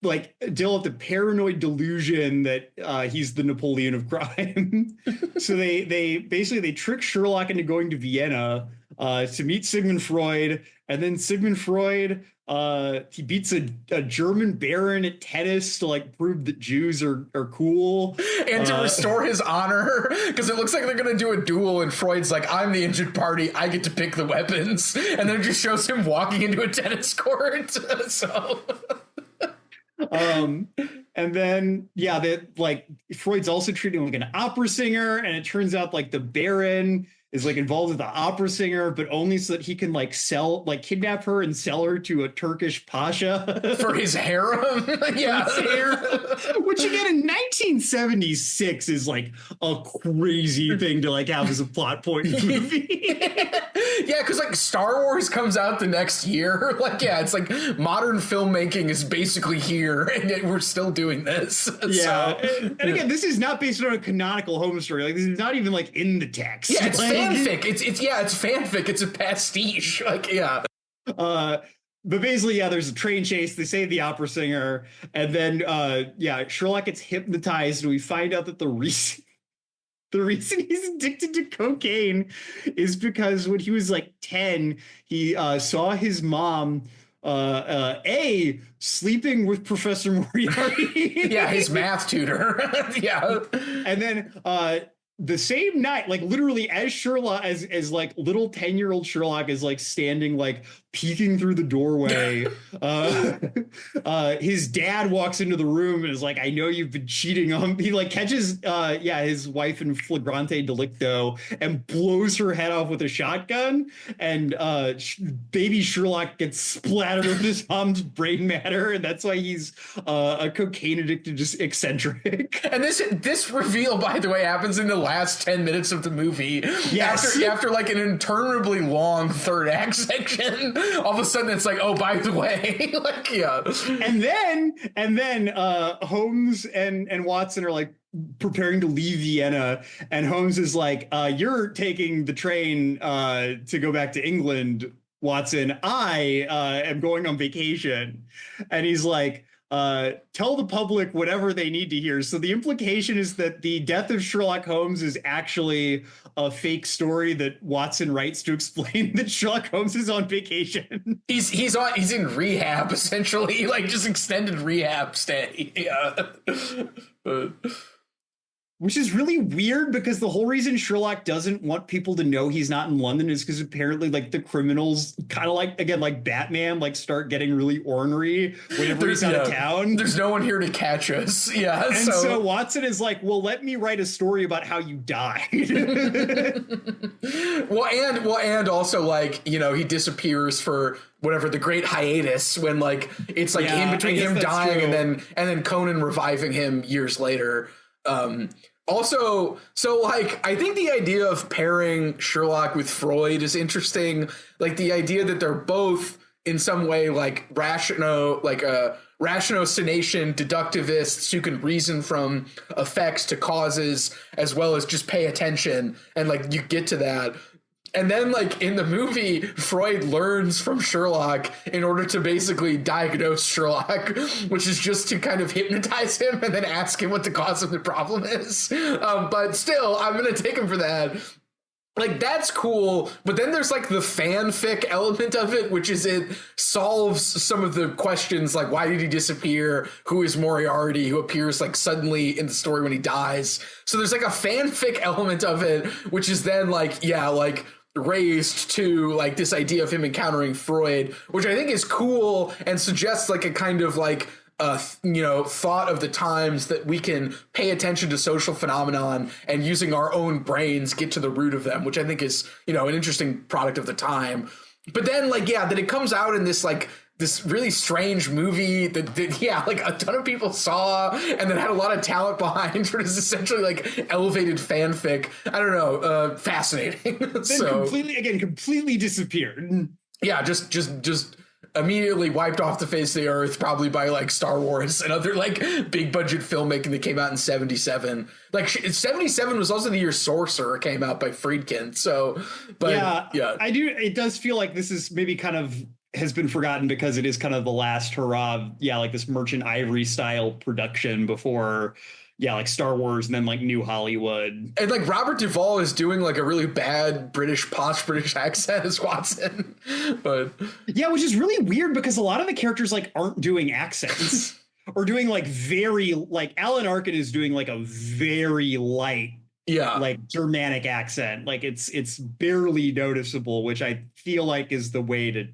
like developed a paranoid delusion that he's the Napoleon of crime. So they trick Sherlock into going to Vienna to meet Sigmund Freud, and then Sigmund Freud he beats a German baron at tennis to like prove that Jews are cool and to restore his honor, because it looks like they're gonna do a duel, and Freud's like, I'm the injured party, I get to pick the weapons, and then it just shows him walking into a tennis court. So And then, yeah, that like Freud's also treating him like an opera singer, and it turns out like the Baron is like involved with the opera singer, but only so that he can like kidnap her and sell her to a Turkish pasha for his harem. Yeah, which again in 1976 is like a crazy thing to like have as a plot point in the movie. Yeah, because like Star Wars comes out the next year. Like, yeah, it's like modern filmmaking is basically here, and yet we're still doing this. Yeah, so, and again, this is not based on a canonical Holmes story. Like, this is not even like in the text. Yeah, it's like, fanfic. It's fanfic. It's a pastiche. Like, yeah. But basically, yeah, there's a train chase. They save the opera singer, and then yeah, Sherlock gets hypnotized, and we find out that the reason he's addicted to cocaine is because when he was like 10, he saw his mom sleeping with Professor Moriarty. Yeah, his math tutor. Yeah. And then the same night, like literally as Sherlock, as like little 10-year-old Sherlock is like standing, like peeking through the doorway, his dad walks into the room and is like, I know you've been cheating on me. He like catches his wife in flagrante delicto and blows her head off with a shotgun, and baby Sherlock gets splattered with his mom's brain matter, and that's why he's a cocaine addicted, just eccentric. And this reveal, by the way, happens in the last 10 minutes of the movie. Yes. After like an interminably long third act section, all of a sudden it's like, oh, by the way. Like, yeah. And then Holmes and Watson are like preparing to leave Vienna, and Holmes is like, you're taking the train to go back to England, Watson. I am going on vacation. And he's like, tell the public whatever they need to hear. So the implication is that the death of Sherlock Holmes is actually a fake story that Watson writes to explain that Sherlock Holmes is on vacation. He's in rehab, essentially, like just extended rehab stay. Yeah. Which is really weird, because the whole reason Sherlock doesn't want people to know he's not in London is because apparently like the criminals kind of like, again, like Batman, like start getting really ornery whenever he's out of town. There's no one here to catch us. Yeah. And so Watson is like, well, let me write a story about how you died. and also like, you know, he disappears for whatever, the great hiatus, when like it's like in between him dying and then Conan reviving him years later. Also, so like I think the idea of pairing Sherlock with Freud is interesting. Like the idea that they're both in some way like ratiocination deductivists who can reason from effects to causes as well as just pay attention, and like you get to that. And then, like, in the movie, Freud learns from Sherlock in order to basically diagnose Sherlock, which is just to kind of hypnotize him and then ask him what the cause of the problem is. But still, I'm going to take him for that. Like, that's cool. But then there's, like, the fanfic element of it, which is it solves some of the questions, like, why did he disappear? Who is Moriarty, who appears, like, suddenly in the story when he dies? So there's, like, a fanfic element of it, which is then, like, yeah, like, raised to like this idea of him encountering Freud, which I think is cool and suggests like a kind of like thought of the times that we can pay attention to social phenomenon and using our own brains get to the root of them, which I think is, you know, an interesting product of the time. But then like, yeah, that it comes out in this like this really strange movie that yeah, like a ton of people saw and that had a lot of talent behind, but is essentially like elevated fanfic. I don't know, fascinating. Then completely disappeared. Yeah, just immediately wiped off the face of the earth, probably by like Star Wars and other like big budget filmmaking that came out in 77. Like 77 was also the year Sorcerer came out by Friedkin. So, but yeah, it does feel like this is maybe kind of has been forgotten because it is kind of the last hurrah, like this Merchant Ivory style production before, like Star Wars and then like New Hollywood. And like Robert Duvall is doing like a really bad posh British accent as Watson. But yeah, which is really weird because a lot of the characters like aren't doing accents or doing like very like Alan Arkin is doing like a very light like Germanic accent. Like it's barely noticeable, which I feel like is the way to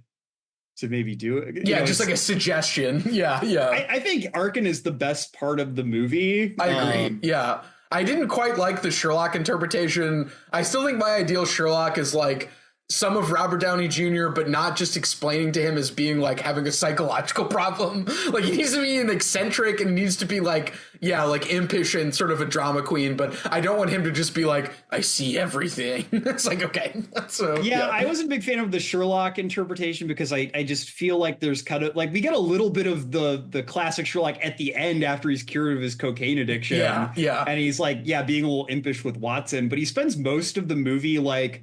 maybe do it. Yeah, just like a suggestion. Yeah. I think Arkin is the best part of the movie. I agree. Yeah. I didn't quite like the Sherlock interpretation. I still think my ideal Sherlock is like some of Robert Downey Jr., but not just explaining to him as being like having a psychological problem. Like he needs to be an eccentric and needs to be like, yeah, like impish and sort of a drama queen. But I don't want him to just be like, I see everything. It's like, okay. So yeah, I wasn't a big fan of the Sherlock interpretation because I just feel like there's kind of like we get a little bit of the classic Sherlock at the end after he's cured of his cocaine addiction. Yeah. And he's like, yeah, being a little impish with Watson, but he spends most of the movie like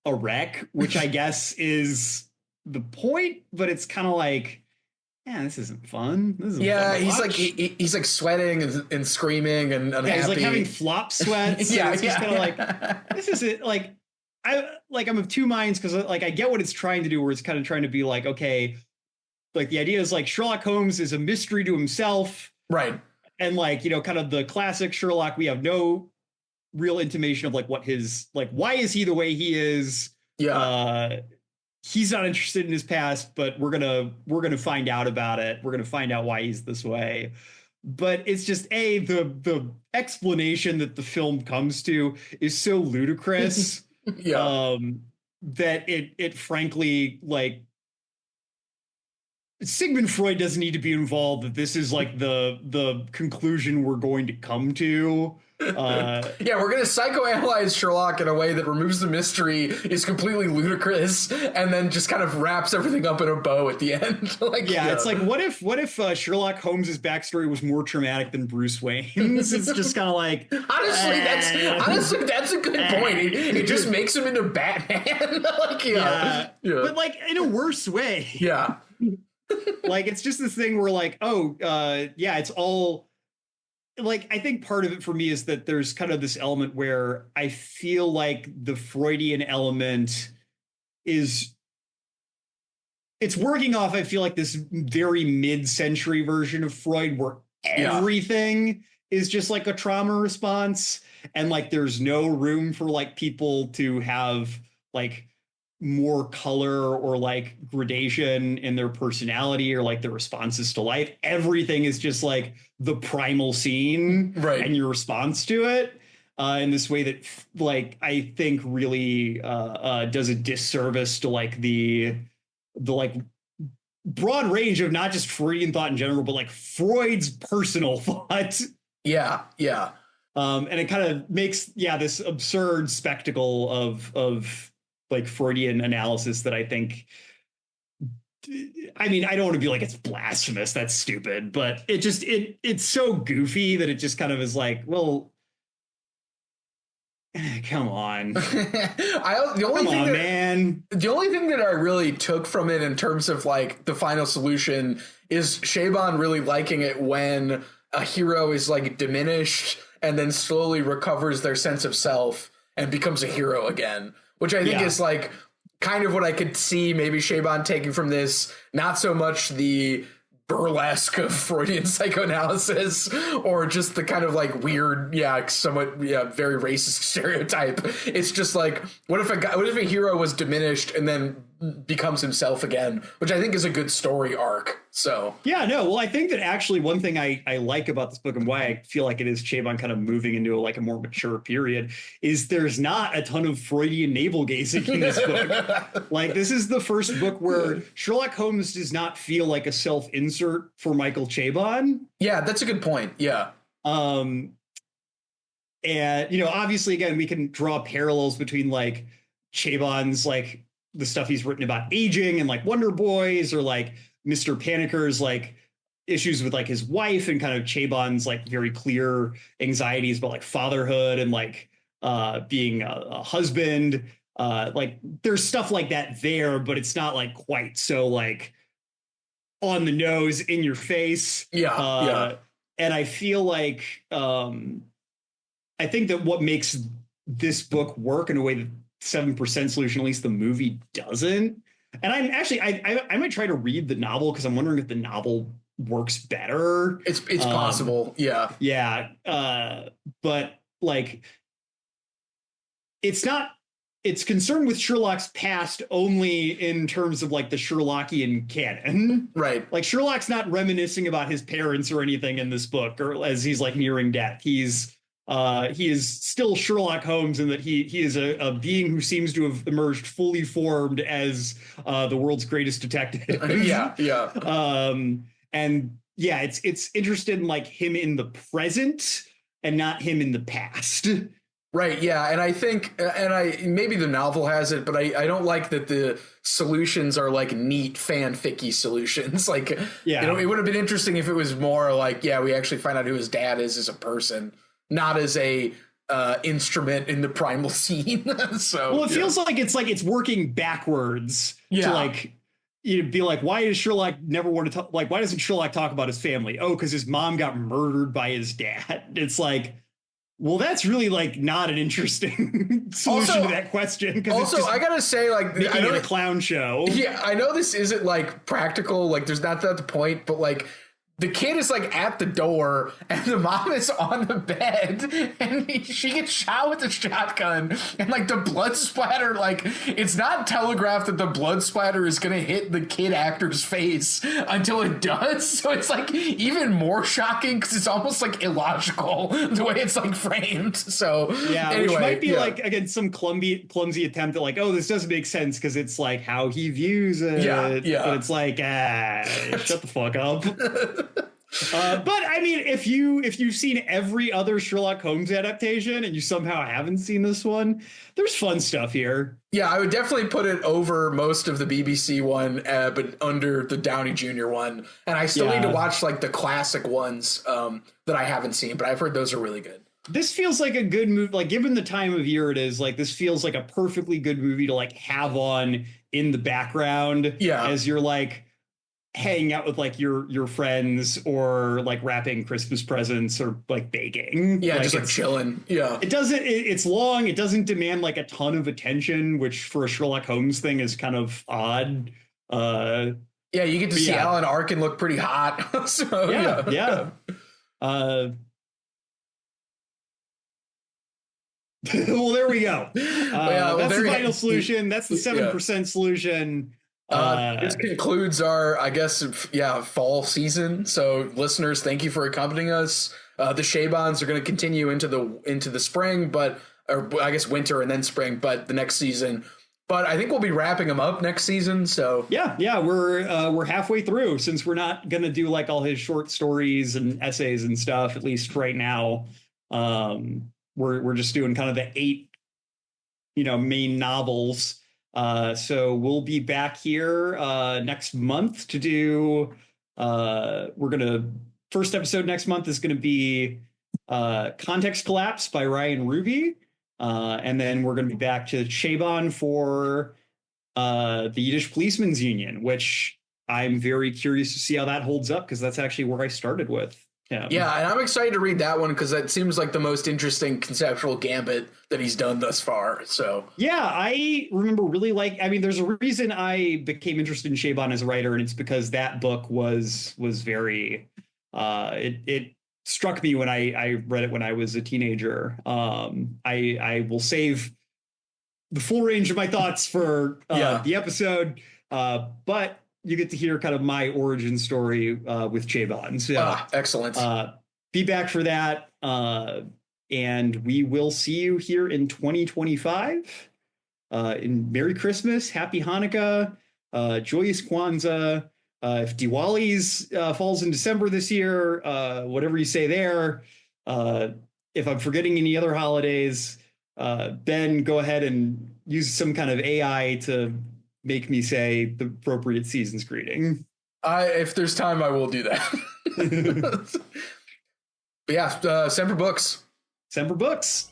a wreck, which I guess is the point, but it's kind of like, yeah, this isn't fun. This isn't fun he's like he's like sweating and screaming and unhappy. Yeah, he's like having flop sweats. It's just kind of like, this isn't like I'm of two minds because like I get what it's trying to do, where it's kind of trying to be like, okay, like the idea is like Sherlock Holmes is a mystery to himself, right? And like, you know, kind of the classic Sherlock, we have no real intimation of like what his like why is he the way he is. He's not interested in his past, but we're gonna find out about it. We're gonna find out why he's this way. But it's just the explanation that the film comes to is so ludicrous that it frankly, like, Sigmund Freud doesn't need to be involved, that this is like the conclusion we're going to come to. Yeah, we're going to psychoanalyze Sherlock in a way that removes the mystery, is completely ludicrous, and then just kind of wraps everything up in a bow at the end. Like, it's like, what if Sherlock Holmes's backstory was more traumatic than Bruce Wayne's? It's just kind of like, honestly, that's a good point. It just makes him into Batman. Like, but like in a worse way. Yeah. Like, it's just this thing where like, it's all like, I think part of it for me is that there's kind of this element where I feel like the Freudian element it's working off, I feel like, this very mid-century version of Freud where everything is just like a trauma response, and like there's no room for like people to have like more color or like gradation in their personality or like their responses to life. Everything is just like the primal scene, right? And your response to it in this way that like I think really does a disservice to like the like broad range of not just Freudian thought in general, but like Freud's personal thought. Yeah. And it kind of makes this absurd spectacle of like Freudian analysis that I think, I mean, I don't want to be like it's blasphemous, that's stupid, but it's so goofy that it just kind of is like, well, come on. The only thing that I really took from it in terms of like the final solution is Chabon really liking it when a hero is like diminished and then slowly recovers their sense of self and becomes a hero again, which I think is like kind of what I could see maybe Chabon taking from this. Not so much the burlesque of Freudian psychoanalysis or just the kind of like weird, somewhat, very racist stereotype. It's just like, what if a hero was diminished and then becomes himself again, which I think is a good story arc. So I think that actually one thing I like about this book and why I feel like it is Chabon kind of moving into like a more mature period is there's not a ton of Freudian navel gazing in this book. Like, this is the first book where Sherlock Holmes does not feel like a self-insert for Michael Chabon. Yeah, that's a good point. Yeah. And, obviously, again, we can draw parallels between like Chabon's like the stuff he's written about aging and like Wonder Boys, or like Mr. Paniker's like issues with like his wife, and kind of Chabon's like very clear anxieties about like fatherhood and like being a husband. Like there's stuff like that there, but it's not like quite so like on the nose, in your face. And I feel like I think that what makes this book work in a way that 7% Solution, at least the movie, doesn't. And I'm actually, I might try to read the novel because I'm wondering if the novel works better. It's possible. Yeah. But like, it's not it's concerned with Sherlock's past only in terms of like the Sherlockian canon. Right. Like Sherlock's not reminiscing about his parents or anything in this book, or as he's like nearing death. He is still Sherlock Holmes in that he is a being who seems to have emerged fully formed as the world's greatest detective. And yeah, it's interested in like him in the present and not him in the past. Right, yeah, and I think, maybe the novel has it, but I don't like that the solutions are like neat fanficky solutions. Like, yeah. You know, it would have been interesting if it was more like, yeah, we actually find out who his dad is as a person, not as a instrument in the primal scene. So, well, it feels like it's working backwards to like, you'd be like, why does Sherlock never want to talk? Like, why doesn't Sherlock talk about his family? Oh, because his mom got murdered by his dad. It's like, well, that's really like not an interesting solution to that question. Also, I gotta say, like, making it a clown show. Yeah, I know this isn't like practical. Like, there's not that the point, but like, the kid is like at the door and the mom is on the bed and she gets shot with a shotgun and like the blood splatter, like it's not telegraphed that the blood splatter is going to hit the kid actor's face until it does. So it's like even more shocking because it's almost like illogical the way it's like framed. So yeah, anyway, which might be like, again, some clumsy attempt at like, oh, this doesn't make sense because it's like how he views it. Yeah. But it's like, shut the fuck up. But I mean, if you've seen every other Sherlock Holmes adaptation and you somehow haven't seen this one, there's fun stuff here. Yeah, I would definitely put it over most of the BBC one, but under the Downey Jr. one. And I still need to watch like the classic ones that I haven't seen, but I've heard those are really good. This feels like a good movie. Like, given the time of year it is, like this feels like a perfectly good movie to like have on in the background. Yeah, as you're like hanging out with like your friends or like wrapping Christmas presents or like baking. Yeah, like, just like chilling. Yeah. It's long. It doesn't demand like a ton of attention, which for a Sherlock Holmes thing is kind of odd. Yeah, you get to see Alan Arkin look pretty hot. So yeah. Well, there we go. That's the final solution. That's the 7% solution. This concludes our, I guess, fall season. So, listeners, thank you for accompanying us. The Chabons are going to continue into the spring, or I guess winter and then spring, but the next season. But I think we'll be wrapping them up next season. So yeah, we're halfway through since we're not going to do like all his short stories and essays and stuff, at least right now. We're just doing kind of the 8, main novels. So we'll be back here next month to do first episode next month is going to be Context Collapse by Ryan Ruby. And then we're going to be back to Chabon for the Yiddish Policemen's Union, which I'm very curious to see how that holds up because that's actually where I started with. Yeah, and I'm excited to read that one because that seems like the most interesting conceptual gambit that he's done thus far. So yeah, I remember really there's a reason I became interested in Chabon as a writer, and it's because that book was very it struck me when I read it when I was a teenager. I will save the full range of my thoughts for the episode, but you get to hear kind of my origin story with Chabon. So, excellent. Be back for that. And we will see you here in 2025. In Merry Christmas, Happy Hanukkah, Joyous Kwanzaa. If Diwali's falls in December this year, whatever you say there. If I'm forgetting any other holidays, Ben, go ahead and use some kind of AI to make me say the appropriate season's greeting. If there's time, I will do that. But yeah, Semper Books. Semper Books.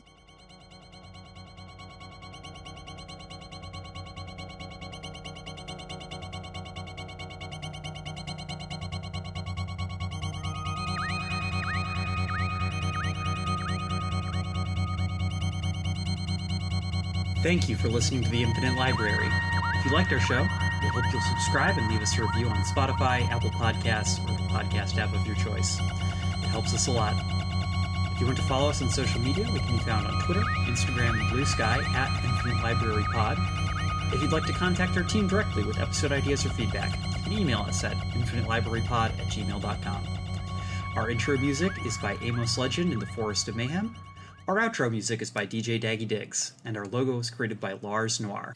Thank you for listening to The Infinite Library. If you liked our show, we hope you'll subscribe and leave us a review on Spotify, Apple Podcasts, or the podcast app of your choice. It helps us a lot. If If you want to follow us on social media, we can be found on Twitter, Instagram, and Blue Sky at Infinite Library Pod. If you'd like to contact our team directly with episode ideas or feedback, you can email us at infinitelibrarypod@gmail.com. Our intro music is by Amos Legend in the Forest of Mayhem. Our outro music is by DJ Daggy Diggs, and our logo was created by Lars Noir.